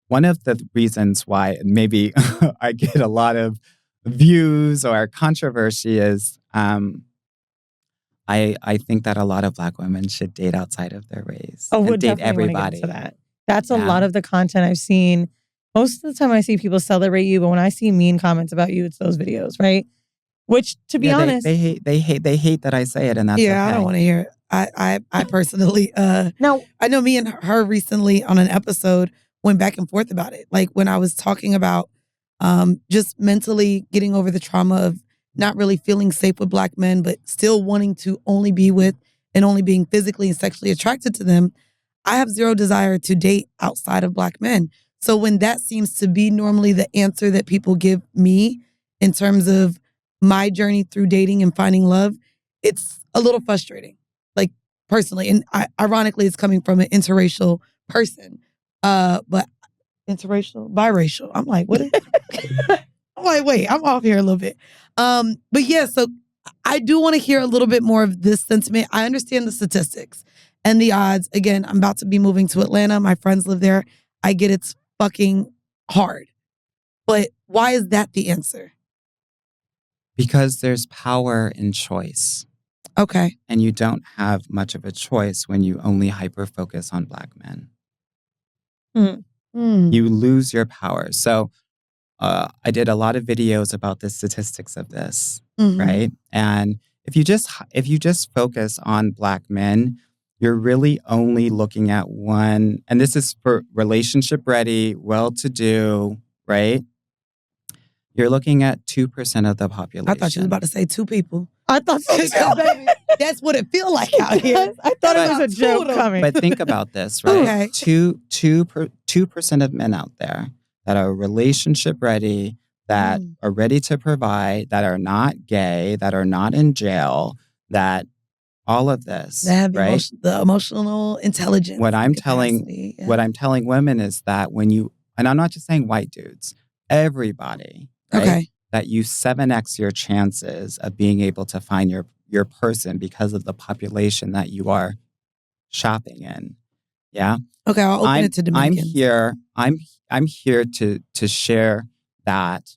one of the reasons why maybe I get a lot of views or controversy is I think that a lot of Black women should date outside of their race and date everybody. Get into that. That's a lot of the content I've seen. Most of the time I see people celebrate you, but when I see mean comments about you, it's those videos, right? Which, to be honest, they hate that I say it, and that's okay. I don't want to hear it. I personally, now I know me and her recently on an episode went back and forth about it. Like when I was talking about just mentally getting over the trauma of not really feeling safe with Black men, but still wanting to only be with and only being physically and sexually attracted to them. I have zero desire to date outside of Black men. So when that seems to be normally the answer that people give me in terms of my journey through dating and finding love, it's a little frustrating, like personally. And ironically, it's coming from an interracial person. But interracial, biracial. I'm like, what? I'm like, wait, I'm off here a little bit. But yeah, so I do want to hear a little bit more of this sentiment. I understand the statistics and the odds. Again, I'm about to be moving to Atlanta. My friends live there. I get it's fucking hard. But why is that the answer? Because there's power in choice. Okay. And you don't have much of a choice when you only hyper-focus on Black men. You lose your power. So I did a lot of videos about the statistics of this, right? And if you just focus on Black men, you're really only looking at one, and this is for relationship ready, well-to-do, right? You're looking at 2% of the population. I thought you was about to say 2 people. I thought so. Baby, that's what it feel like out here. I thought it was a joke coming. But think about this, right? Okay. 2% of men out there that are relationship ready, that are ready to provide, that are not gay, that are not in jail, that all of this, That have right? the emotional intelligence. What I'm telling women is that when you, and I'm not just saying white dudes, everybody, right? Okay. That you 7x your chances of being able to find your person because of the population that you are shopping in. Yeah. Okay, I'll open it to Dominicans. I'm here to share that.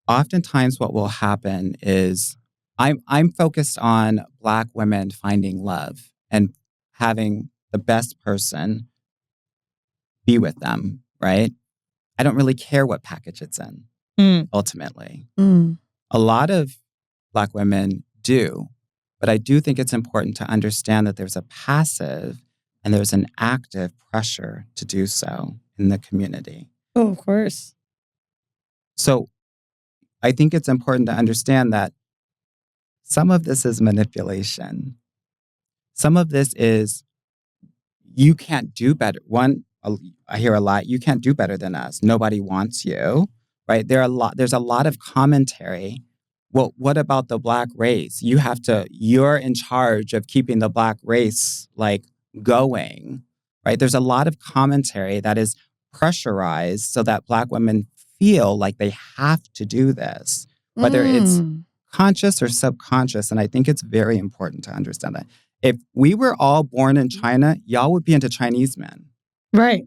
Oftentimes, what will happen is I'm focused on Black women finding love and having the best person be with them. Right. I don't really care what package it's in. Ultimately, a lot of Black women do, but I do think it's important to understand that there's a passive and there's an active pressure to do so in the community. Oh, of course. So I think it's important to understand that some of this is manipulation. Some of this is you can't do better. One, I hear a lot, you can't do better than us. Nobody wants you. Right? There's a lot of commentary. Well, what about the Black race? You're in charge of keeping the Black race going, right? There's a lot of commentary that is pressurized so that Black women feel like they have to do this, whether it's conscious or subconscious. And I think it's very important to understand that. If we were all born in China, y'all would be into Chinese men. Right.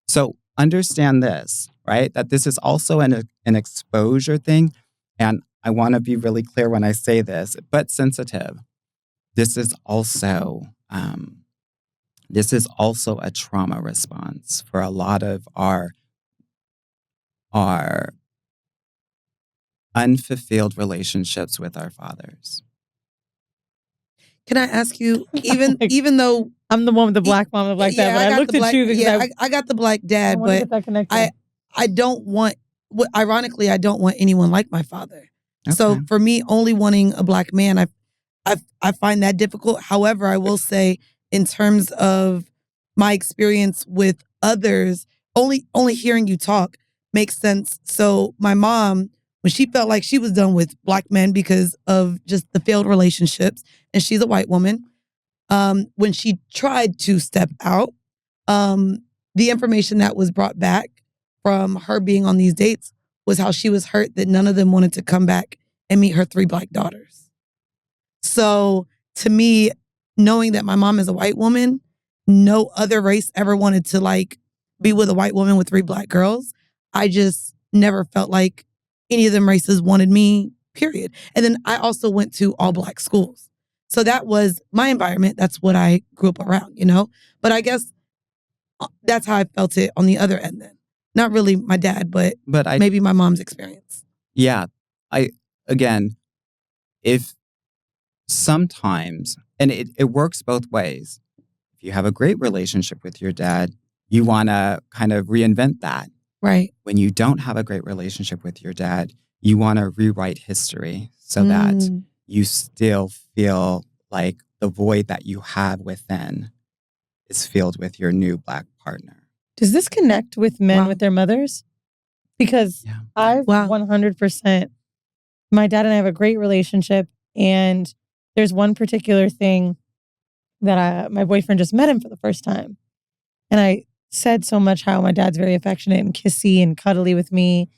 So understand this, right? That this is also an exposure thing. And I want to be really clear when I say this, but sensitive. This is also a trauma response for a lot of our unfulfilled relationships with our fathers. Can I ask you, even though I'm the one with the Black mom and the Black dad, but I looked at you because I got the Black dad, but I don't want, ironically, I don't want anyone like my father. Okay. So for me, only wanting a Black man, I find that difficult. However, I will say in terms of my experience with others, only hearing you talk makes sense. So my mom, when she felt like she was done with Black men because of just the failed relationships, and she's a white woman, when she tried to step out, the information that was brought back from her being on these dates was how she was hurt that none of them wanted to come back and meet her 3 Black daughters. So to me, knowing that my mom is a white woman, no other race ever wanted to be with a white woman with 3 Black girls. I just never felt like any of them races wanted me, period. And then I also went to all Black schools. So that was my environment. That's what I grew up around, But I guess that's how I felt it on the other end then. Not really my dad, but maybe my mom's experience. Yeah. If sometimes, and it works both ways. If you have a great relationship with your dad, you want to kind of reinvent that. Right. When you don't have a great relationship with your dad, you want to rewrite history so that you still feel like the void that you have within is filled with your new Black partner. Does this connect with men with their mothers? Because I've 100%, my dad and I have a great relationship, and there's one particular thing that my boyfriend just met him for the first time. And I said so much how my dad's very affectionate and kissy and cuddly with me.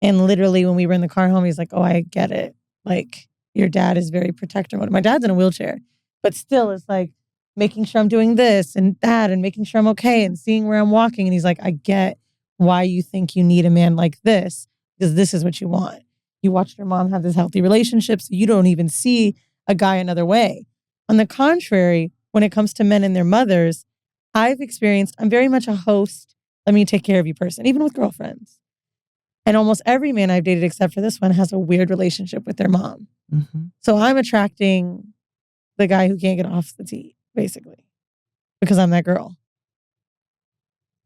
And literally when we were in the car home, he's like, oh, I get it. Like, your dad is very protective. My dad's in a wheelchair, but still it's like making sure I'm doing this and that and making sure I'm okay and seeing where I'm walking. And he's like, I get why you think you need a man like this, because this is what you want. You watched your mom have this healthy relationship, so you don't even see a guy another way. On the contrary, when it comes to men and their mothers, I'm very much a host, let me take care of you person, even with girlfriends. And almost every man I've dated, except for this one, has a weird relationship with their mom. Mm-hmm. So I'm attracting the guy who can't get off the tee, basically, because I'm that girl.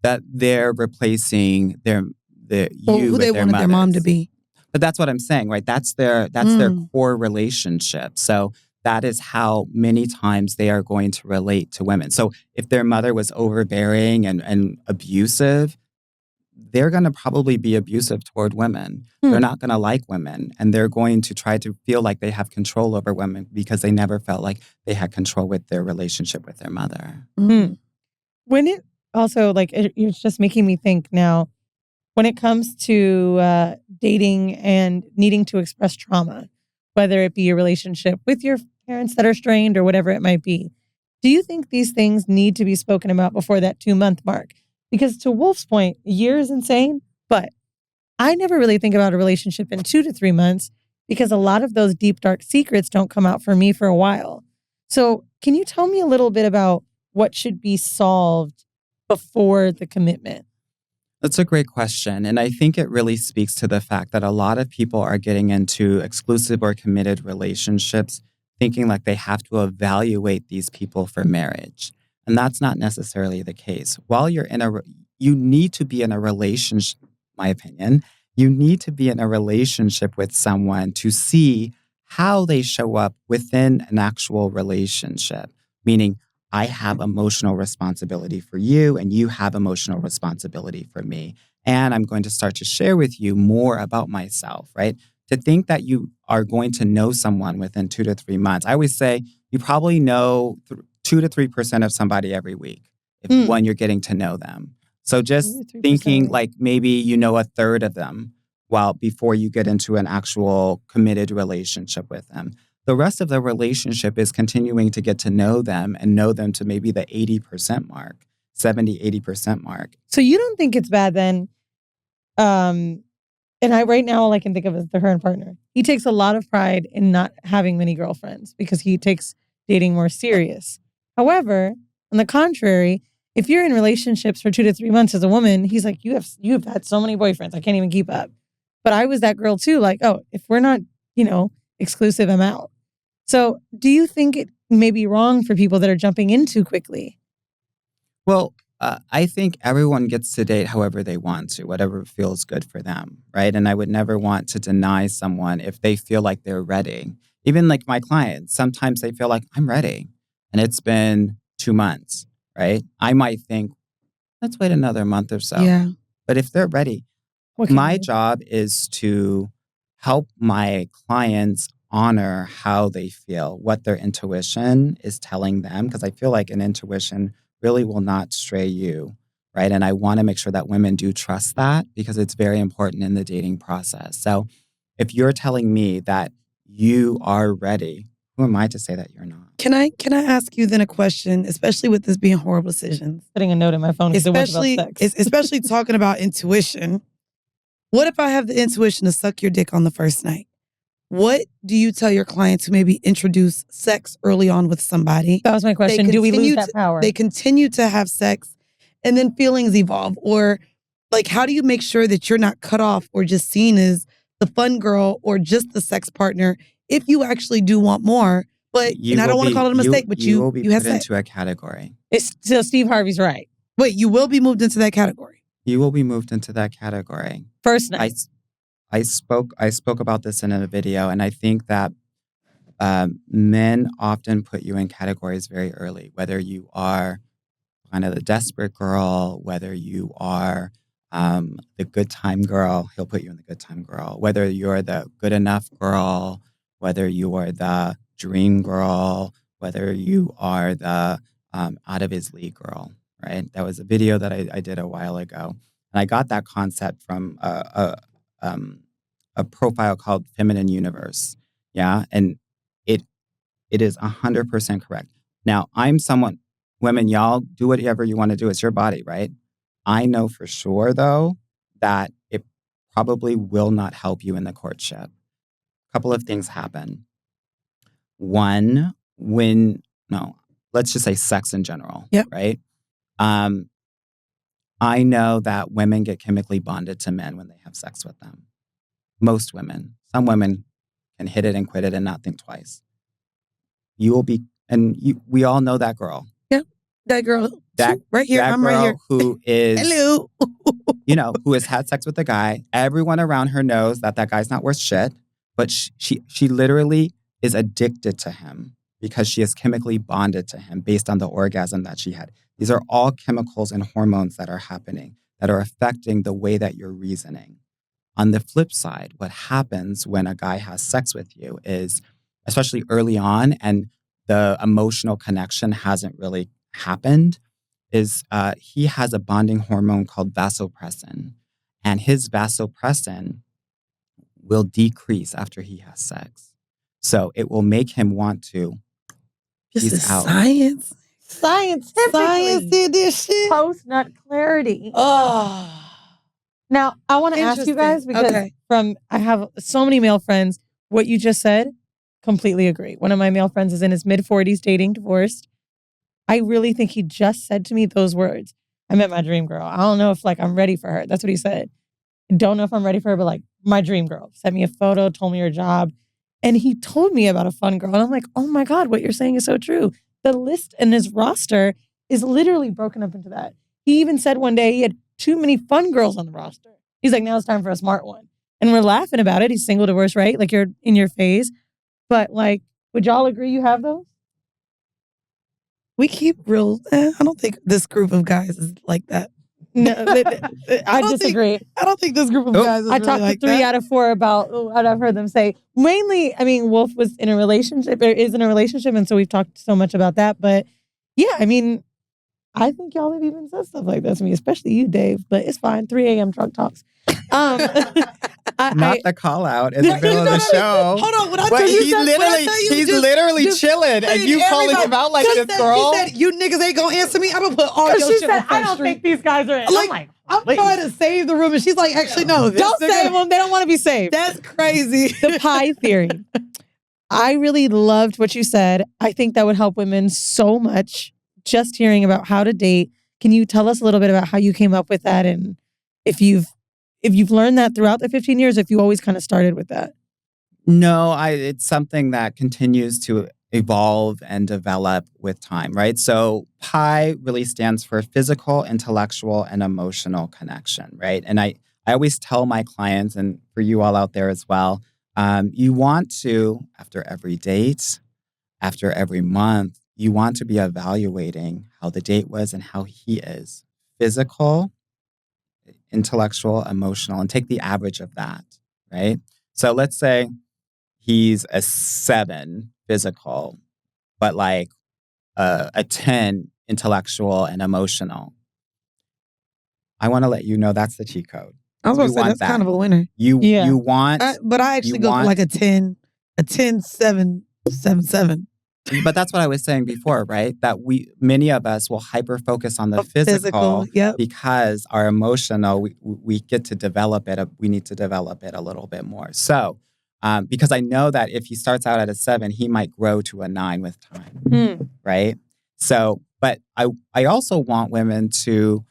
That they're replacing who with they their wanted their mom to mothers. be. But that's what I'm saying, right? That's their core relationship. So that is how many times they are going to relate to women. So if their mother was overbearing and abusive, they're going to probably be abusive toward women. They're not going to like women, and they're going to try to feel like they have control over women because they never felt like they had control with their relationship with their mother. When it also, like, it's just making me think now, when it comes to dating and needing to express trauma, whether it be a relationship with your parents that are strained or whatever it might be, do you think these things need to be spoken about before that 2-month mark? Because to Wolf's point, a year is insane, but I never really think about a relationship in 2 to 3 months because a lot of those deep, dark secrets don't come out for me for a while. So can you tell me a little bit about what should be solved before the commitment? That's a great question. And I think it really speaks to the fact that a lot of people are getting into exclusive or committed relationships thinking like they have to evaluate these people for marriage. And that's not necessarily the case. While you're you need to be in a relationship, my opinion, you need to be in a relationship with someone to see how they show up within an actual relationship. Meaning, I have emotional responsibility for you and you have emotional responsibility for me. And I'm going to start to share with you more about myself, right? To think that you are going to know someone within 2 to 3 months. I always say you probably know 2 to 3% of somebody every week when you're getting to know them. So just thinking like maybe you know a third of them before you get into an actual committed relationship with them. The rest of the relationship is continuing to get to know them and know them to maybe the 80% mark, 70, 80% mark. So you don't think it's bad then? And right now all I can think of is the current partner. He takes a lot of pride in not having many girlfriends because he takes dating more serious. However, on the contrary, if you're in relationships for 2 to 3 months as a woman, he's like, you've had so many boyfriends, I can't even keep up. But I was that girl too, like, oh, if we're not, exclusive, I'm out. So do you think it may be wrong for people that are jumping in too quickly? Well, I think everyone gets to date however they want to, whatever feels good for them, right? And I would never want to deny someone if they feel like they're ready. Even like my clients, sometimes they feel like I'm ready and it's been 2 months, right? I might think, let's wait another month or so. Yeah. But if they're ready, my job is to help my clients honor how they feel, what their intuition is telling them, because I feel like an intuition really will not stray you, right? And I want to make sure that women do trust that because it's very important in the dating process. So if you're telling me that you are ready, who am I to say that you're not? Can I ask you then a question, especially with this being horrible decisions? Putting a note in my phone because it was about sex. Especially talking about intuition. What if I have the intuition to suck your dick on the first night? What do you tell your clients who maybe introduce sex early on with somebody? That was my question. Do we lose that power? They continue to have sex and then feelings evolve. Or like, how do you make sure that you're not cut off or just seen as the fun girl or just the sex partner if you actually do want more? But and I don't want to call it a mistake, but you will be have put into a category. So Steve Harvey's right. Wait, you will be moved into that category. You will be moved into that category. First night. I spoke about this in a video, and I think that men often put you in categories very early, whether you are kind of the desperate girl, whether you are the good time girl, he'll put you in the good time girl, whether you're the good enough girl, whether you are the dream girl, whether you are the out of his league girl. right? That was a video that I did a while ago. And I got that concept from a profile called Feminine Universe. Yeah. And it is 100% correct. Now, I'm someone, women, y'all do whatever you want to do. It's your body, right? I know for sure, though, that it probably will not help you in the courtship. A couple of things happen. One, let's just say sex in general, Yep. right? I know that women get chemically bonded to men when they have sex with them. Most women. Some women can hit it and quit it and not think twice. We all know that girl. Yep. That girl right here. That I'm girl right here. who is, Hello. who has had sex with a guy. Everyone around her knows that guy's not worth shit, but she literally is addicted to him because she is chemically bonded to him based on the orgasm that she had. These are all chemicals and hormones that are happening that are affecting the way that you're reasoning. On the flip side, what happens when a guy has sex with you is, especially early on, and the emotional connection hasn't really happened, is he has a bonding hormone called vasopressin. And his vasopressin will decrease after he has sex. So it will make him want to This peace is out. science. Scientifically. Science did this shit. Post-nut clarity. Oh. Now, I want to ask you guys, Interesting. because I have so many male friends, what you just said, completely agree. One of my male friends is in his mid-40s, dating, divorced. I really think he just said to me those words. I met my dream girl. I don't know if I'm ready for her. That's what he said. Don't know if I'm ready for her, but my dream girl. Sent me a photo, told me her job. And he told me about a fun girl. And I'm like, oh my God, what you're saying is so true. The list in his roster is literally broken up into that. He even said one day he had too many fun girls on the roster. He's like, now it's time for a smart one. And we're laughing about it. He's single, divorced, right? You're in your phase. But would y'all agree you have those? We keep real. I don't think this group of guys is like that. No, I disagree. I don't think this group of guys is I really talked like to 3 that. out of 4 about what I've heard them say. Mainly, Wolf was in a relationship, or is in a relationship, and so we've talked so much about that. But yeah, I think y'all have even said stuff like that to me, especially you, Dave. But it's fine. 3 a.m. drunk talks. Not the call out in the middle of the show. Hold on. But he's literally chilling, and you calling him out like this, girl. She said, you niggas ain't gonna answer me. I'm gonna put all your she shit said, on Front I don't Street. think these guys are in. I'm trying to save the room, and she's like, actually, no. Don't save them. They don't want to be saved. That's crazy. The pie theory. I really loved what you said. I think that would help women so much. Just hearing about how to date. Can you tell us a little bit about how you came up with that, and if you've learned that throughout the 15 years, if you always kind of started with that? No, it's something that continues to evolve and develop with time, right? So PI really stands for physical, intellectual, and emotional connection, right? And I always tell my clients, and for you all out there as well, you want to, after every date, after every month, you want to be evaluating how the date was and how he is. Physical, intellectual, emotional, and take the average of that, right? So let's say he's a 7 physical, but a 10 intellectual and emotional. I want to let you know that's the cheat code. I was going to say that's kind of a winner. You want, but I actually go for a 10, 7, 7, 7. But that's what I was saying before, right? That many of us will hyper focus on the physical yep. because our emotional, we get to develop it. We need to develop it a little bit more. So, because I know that if he starts out at a 7, he might grow to a 9 with time, right? So, but I also want women to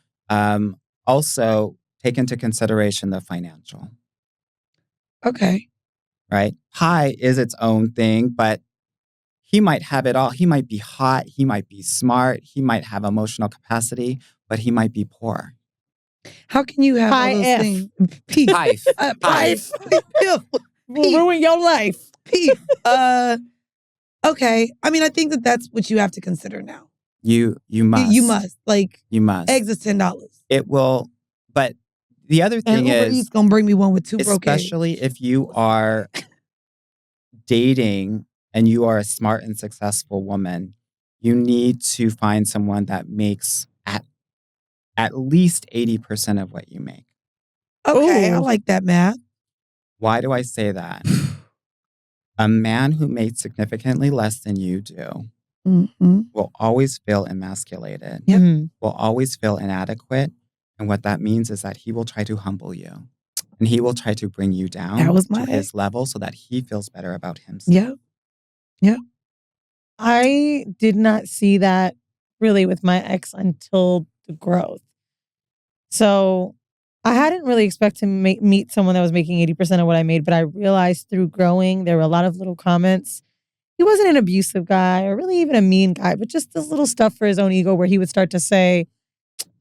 also take into consideration the financial. Okay. Right? High is its own thing, but he might have it all. He might be hot. He might be smart. He might have emotional capacity, but he might be poor. How can you have all those things? Peace. Pife. Ruin your life. Peace. Okay. I think that's what you have to consider now. You must. You must. You must. Eggs is $10. It will. But the other thing Uber is, Eats gonna bring me one with 2 broke eggs. Especially if you are dating and you are a smart and successful woman, you need to find someone that makes at least 80% of what you make. Okay, I Ooh. like that math. Why do I say that? A man who makes significantly less than you do Mm-hmm. will always feel emasculated, Yep. will always feel inadequate. And what that means is that he will try to humble you and he will try to bring you down That was to my ex. his level so that he feels better about himself. Yep. Yep. I did not see that really with my ex until the growth. So I hadn't really expected to meet someone that was making 80% of what I made, but I realized through growing, there were a lot of little comments. He wasn't an abusive guy or really even a mean guy, but just this little stuff for his own ego where he would start to say,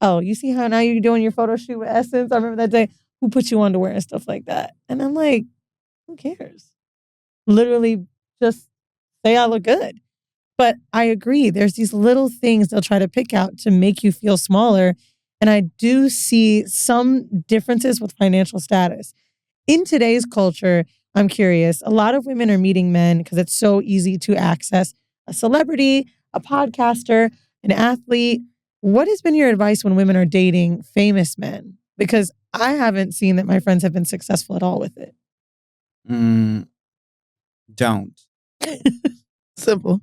oh, you see how now you're doing your photo shoot with Essence? I remember that day. Who put you underwear and stuff like that? And I'm like, who cares? Literally just say I look good. But I agree. There's these little things they'll try to pick out to make you feel smaller. And I do see some differences with financial status. In today's culture, I'm curious, a lot of women are meeting men because it's so easy to access a celebrity, a podcaster, an athlete. What has been your advice when women are dating famous men? Because I haven't seen that my friends have been successful at all with it. Don't. Simple.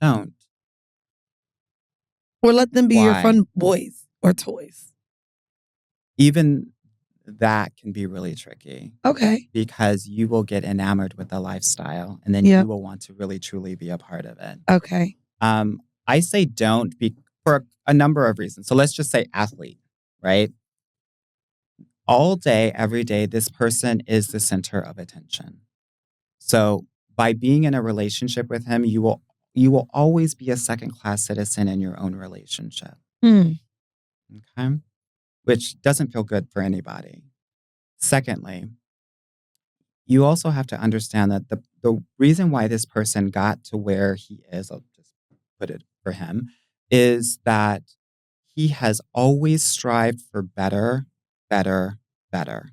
Don't. Or let them be your Why? fun boys or toys. Even that can be really tricky Okay. because you will get enamored with the lifestyle and then Yep. you will want to really truly be a part of it. Okay. I say don't for a number of reasons. So let's just say athlete, right? All day, every day, this person is the center of attention. So by being in a relationship with him, you will always be a second-class citizen in your own relationship. Okay? Which doesn't feel good for anybody. Secondly, you also have to understand that the reason why this person got to where he is, I'll just put it for him, is that he has always strived for better, better, better.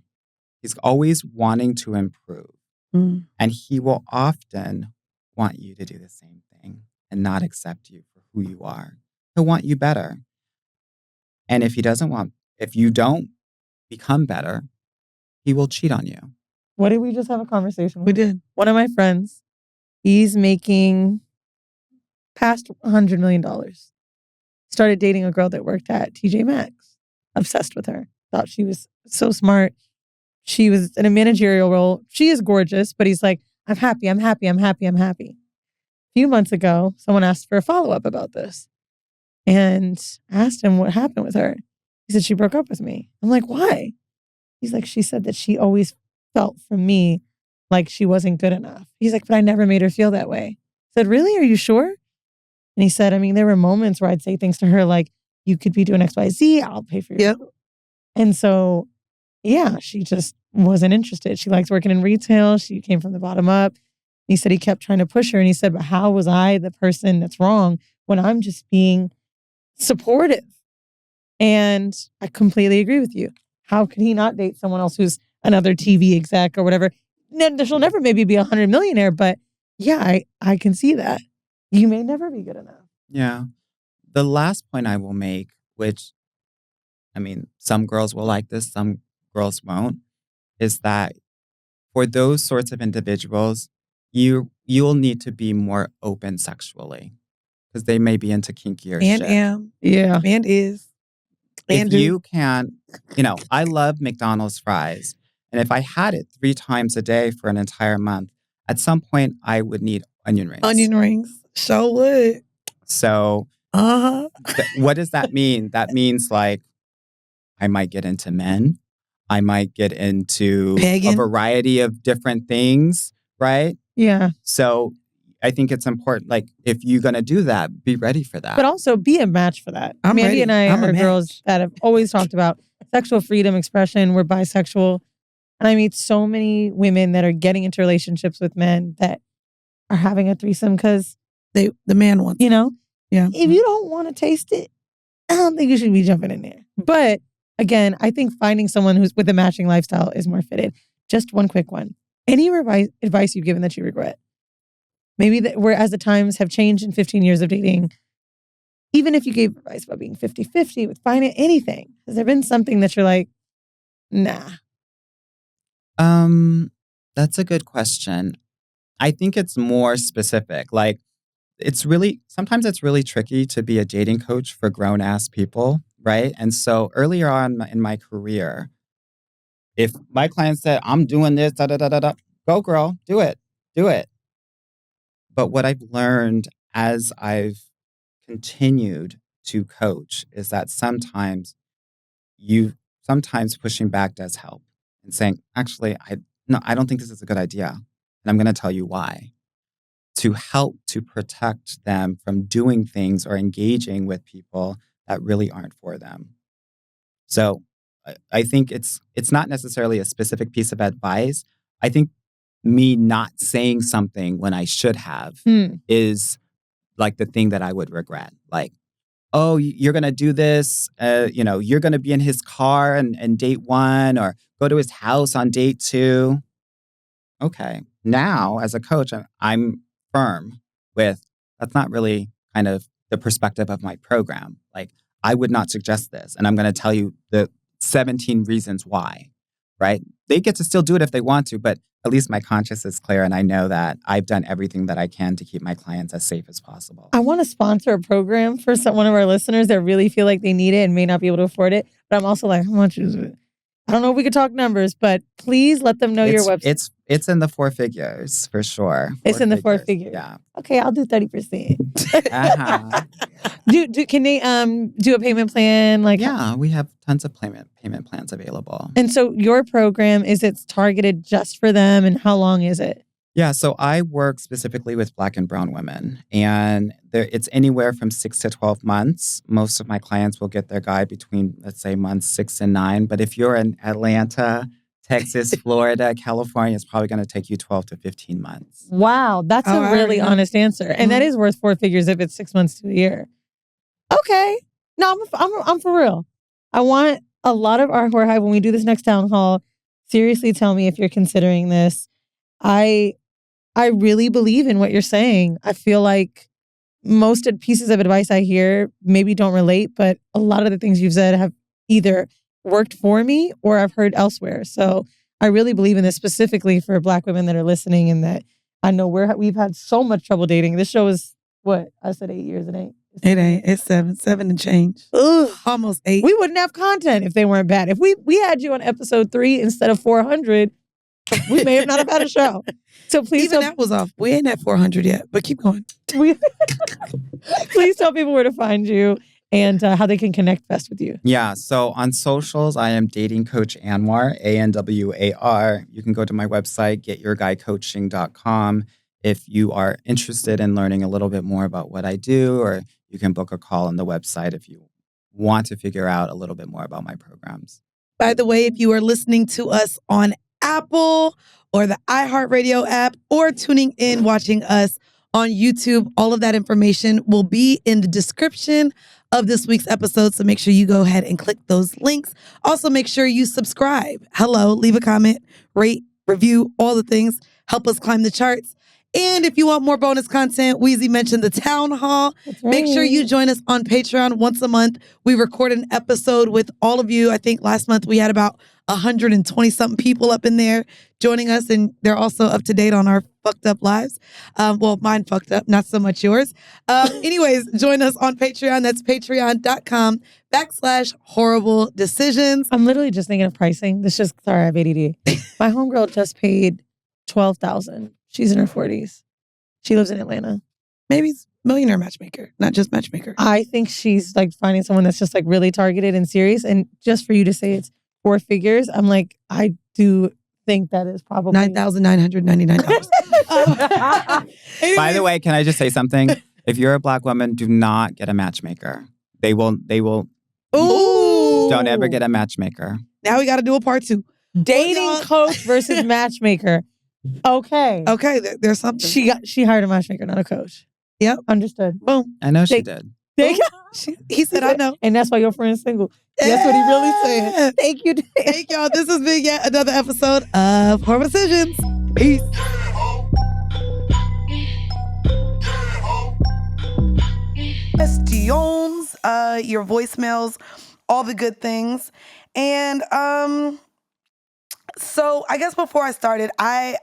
He's always wanting to improve. Mm. And he will often want you to do the same thing and not accept you for who you are. He'll want you better. And if you don't become better, he will cheat on you. What did we just have a conversation with? We did. One of my friends, he's making past $100 million. Started dating a girl that worked at TJ Maxx. Obsessed with her. Thought she was so smart. She was in a managerial role. She is gorgeous, but he's like, I'm happy, I'm happy, I'm happy, I'm happy. A few months ago, someone asked for a follow-up about this and asked him what happened with her. He said, she broke up with me. I'm like, why? He's like, she said that she always felt from me like she wasn't good enough. He's like, but I never made her feel that way. I said, really? Are you sure? And he said, I mean, there were moments where I'd say things to her like, you could be doing X, Y, Z. I'll pay for your. Yep. And so, yeah, she just wasn't interested. She likes working in retail. She came from the bottom up. He said he kept trying to push her. And he said, but how was I the person that's wrong when I'm just being supportive? And I completely agree with you. How could he not date someone else who's another TV exec or whatever? She'll never maybe be 100 millionaire, but yeah, I can see that. You may never be good enough. Yeah. The last point I will make, which, I mean, some girls will like this, some girls won't, is that for those sorts of individuals, you'll need to be more open sexually because they may be into kinkier And shit. Yeah. And is. And If do. you can, I love McDonald's fries. And if I had it 3 times a day for an entire month, at some point I would need onion rings. Onion rings. Sure would. So what does that mean? That means like I might get into men. I might get into Pagan. a variety of different things, right? Yeah. So I think it's important, like, if you're going to do that, be ready for that. But also be a match for that. I'm Mandy ready. and I I'm a are match. girls that have always talked about sexual freedom, expression. We're bisexual. And I meet so many women that are getting into relationships with men that are having a threesome because the man wants. Yeah. If you don't want to taste it, I don't think you should be jumping in there. But again, I think finding someone who's with a matching lifestyle is more fitted. Just one quick one. Any advice you've given that you regret? Maybe that where as the times have changed in 15 years of dating, even if you gave advice about being 50-50 with finance, anything, has there been something that you're like, nah? That's a good question. I think it's more specific. Like, sometimes it's really tricky to be a dating coach for grown ass people, right? And so earlier on in my career, if my client said, I'm doing this, da da da da da, go girl, do it. But what I've learned as I've continued to coach is that sometimes pushing back does help and saying, actually, I don't think this is a good idea. And I'm going to tell you why. To help to protect them from doing things or engaging with people that really aren't for them. So I think it's not necessarily a specific piece of advice. I think me not saying something when I should have is like the thing that I would regret. Like, oh, you're going to do this, you're going to be in his car and date 1 or go to his house on date 2. Okay. Now, as a coach, I'm firm with that's not really kind of the perspective of my program. Like, I would not suggest this. And I'm going to tell you the 17 reasons why, right? They get to still do it if they want to, but at least my conscience is clear. And I know that I've done everything that I can to keep my clients as safe as possible. I want to sponsor a program for one of our listeners that really feel like they need it and may not be able to afford it. But I'm also like, how much is it? I don't know if we could talk numbers, but please let them know your website. It's in the 4 figures for sure. It's in the 4 figures. Yeah. Okay, I'll do 30%. Can they do a payment plan? Like, yeah, we have tons of payment plans available. And so your program, it's targeted just for them, and how long is it? Yeah, so I work specifically with Black and brown women, and it's anywhere from 6 to 12 months. Most of my clients will get their guy between, let's say, months 6 and 9. But if you're in Atlanta, Texas, Florida, California, it's probably going to take you 12 to 15 months. Wow, that's a really honest answer. And that is worth 4 figures if it's 6 months to a year. Okay. No, I'm for real. I want a lot of our Whore Hive, when we do this next town hall, seriously tell me if you're considering this. I really believe in what you're saying. I feel like most pieces of advice I hear maybe don't relate, but a lot of the things you've said have either worked for me or I've heard elsewhere. So I really believe in this specifically for Black women that are listening, and that I know we've had so much trouble dating. This show is what? I said 8 years. It ain't. It ain't. It's 7 and change. Ugh. Almost 8. We wouldn't have content if they weren't bad. If we had you on episode 3 instead of 400, we may have not have had a show. So please, even that was off. We ain't at 400 yet, but keep going. Please tell people where to find you and how they can connect best with you. Yeah, so on socials, I am Dating Coach Anwar, ANWAR. You can go to my website, getyourguycoaching.com. If you are interested in learning a little bit more about what I do, or you can book a call on the website if you want to figure out a little bit more about my programs. By the way, if you are listening to us on Apple or the iHeartRadio app, or tuning in, watching us on YouTube, all of that information will be in the description of this week's episode. So make sure you go ahead and click those links. Also, make sure you subscribe. Leave a comment, rate, review, all the things. Help us climb the charts. And if you want more bonus content, Weezy mentioned the town hall. That's right. Make sure you join us on Patreon once a month. We record an episode with all of you. I think last month we had about 120-something people up in there joining us, and they're also up to date on our fucked up lives. Well, mine fucked up, not so much yours. Anyways, join us on Patreon. That's patreon.com/horrible decisions. I'm literally just thinking of pricing. Sorry, I have ADD. My homegirl just paid $12,000. She's in her 40s. She lives in Atlanta. Maybe it's millionaire matchmaker, not just matchmaker. I think she's like finding someone that's just like really targeted and serious. And just for you to say it's 4 figures, I'm like, I do think that is probably $9,999. By the way, can I just say something? If you're a Black woman, do not get a matchmaker. They will. Ooh. Don't ever get a matchmaker. Now we got to do a part 2. Dating coach versus matchmaker. Okay. There's something. She hired a matchmaker, not a coach. Yep. Understood. Boom. I know she did. He said, I know. And that's why your friend's single. That's what he really said. Thank you. Thank y'all. This has been yet another episode of Horrible Decisions. Peace. questions, your voicemails, all the good things. And so I guess before I started, I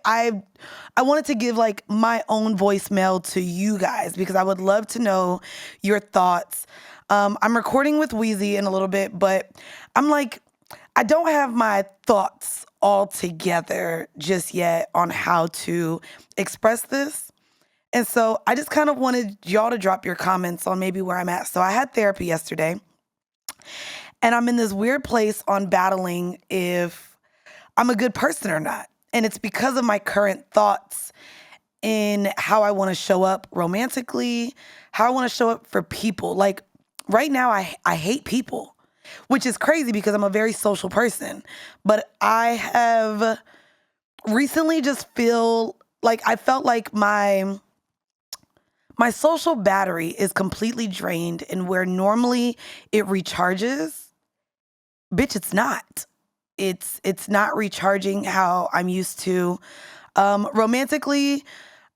wanted to give like my own voicemail to you guys because I would love to know your thoughts. I'm recording with Wheezy in a little bit, but I'm like, I don't have my thoughts all together just yet on how to express this. And so I just kind of wanted y'all to drop your comments on maybe where I'm at. So I had therapy yesterday, and I'm in this weird place on battling if I'm a good person or not. And it's because of my current thoughts in how I want to show up romantically, how I want to show up for people. Like right now, I hate people, which is crazy because I'm a very social person. But I have recently just I felt like my social battery is completely drained, and where normally it recharges, bitch, it's not. It's not recharging how I'm used to. Romantically,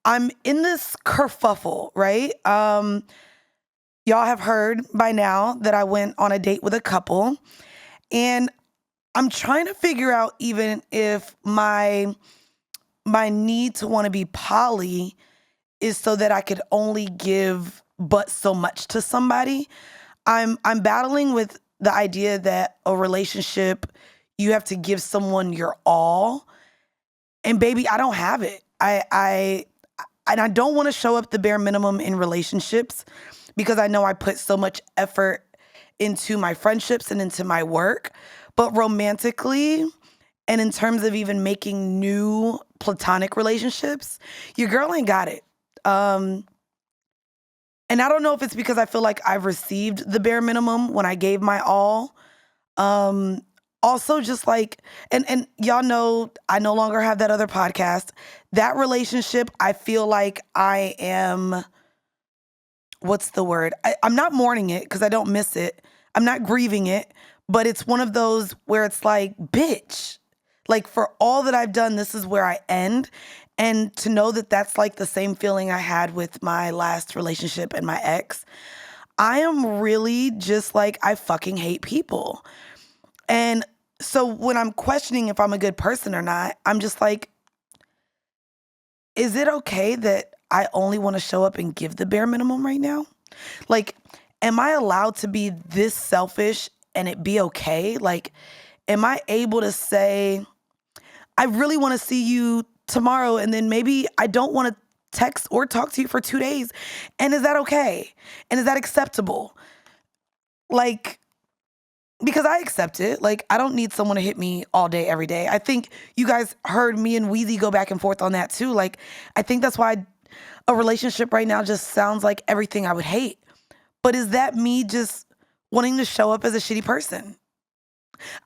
I'm in this kerfuffle, right? Y'all have heard by now that I went on a date with a couple, and I'm trying to figure out even if my need to want to be poly is so that I could only give but so much to somebody. I'm battling with the idea that a relationship, you have to give someone your all. And baby, I don't have it. I don't want to show up the bare minimum in relationships because I know I put so much effort into my friendships and into my work. But romantically, and in terms of even making new platonic relationships, your girl ain't got it. And I don't know if it's because I feel like I've received the bare minimum when I gave my all. Also just like, and y'all know I no longer have that other podcast. That relationship, I feel like I am, what's the word? I'm not mourning it because I don't miss it. I'm not grieving it, but it's one of those where it's like, bitch, like for all that I've done, this is where I end. And to know that that's like the same feeling I had with my last relationship and my ex, I am really just like, I fucking hate people. And so when I'm questioning if I'm a good person or not, I'm just like, is it okay that I only want to show up and give the bare minimum right now? Like, am I allowed to be this selfish and it be okay? Like, am I able to say, I really want to see you tomorrow, and then maybe I don't want to text or talk to you for 2 days? And is that okay? And is that acceptable? Like, because I accept it. Like, I don't need someone to hit me all day, every day. I think you guys heard me and Wheezy go back and forth on that too. Like, I think that's why a relationship right now just sounds like everything I would hate. But is that me just wanting to show up as a shitty person?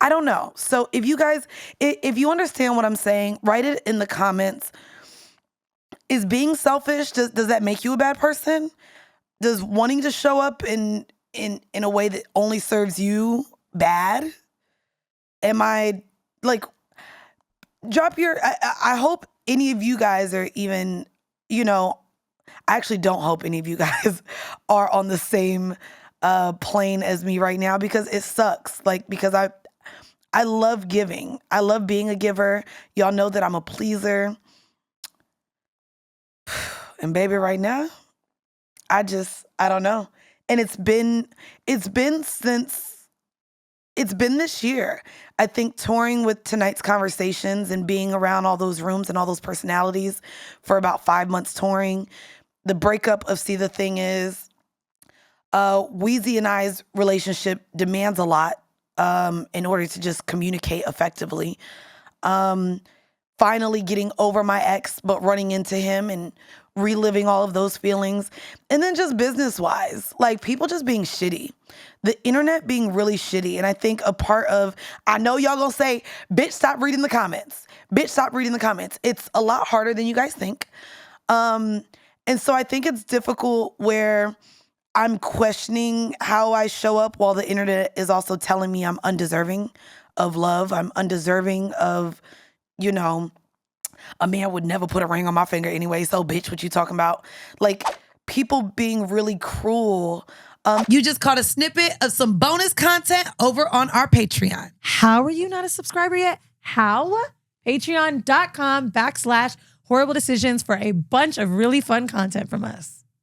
I don't know. So if you guys, if you understand what I'm saying, write it in the comments. Is being selfish, does that make you a bad person? Does wanting to show up in a way that only serves you bad? Am I like, drop your, I hope any of you guys are even, I actually don't hope any of you guys are on the same plane as me right now, because it sucks. Like, because I love giving. I love being a giver. Y'all know that I'm a pleaser. And baby, right now, I don't know. And it's been this year. I think touring with Tonight's Conversations and being around all those rooms and all those personalities for about 5 months touring. The breakup of See the Thing Is, Wheezy and I's relationship demands a lot in order to just communicate effectively. Finally getting over my ex, but running into him and reliving all of those feelings. And then just business-wise, like people just being shitty. The internet being really shitty. And I think a part of, I know y'all gonna say, bitch, stop reading the comments. Bitch, stop reading the comments. It's a lot harder than you guys think. And so I think it's difficult where I'm questioning how I show up while the internet is also telling me I'm undeserving of love. I'm undeserving of, a man would never put a ring on my finger anyway. So bitch, what you talking about? Like, people being really cruel You just caught a snippet of some bonus content over on our Patreon. How are you not a subscriber yet? How? Patreon.com/horrible decisions for a bunch of really fun content from us.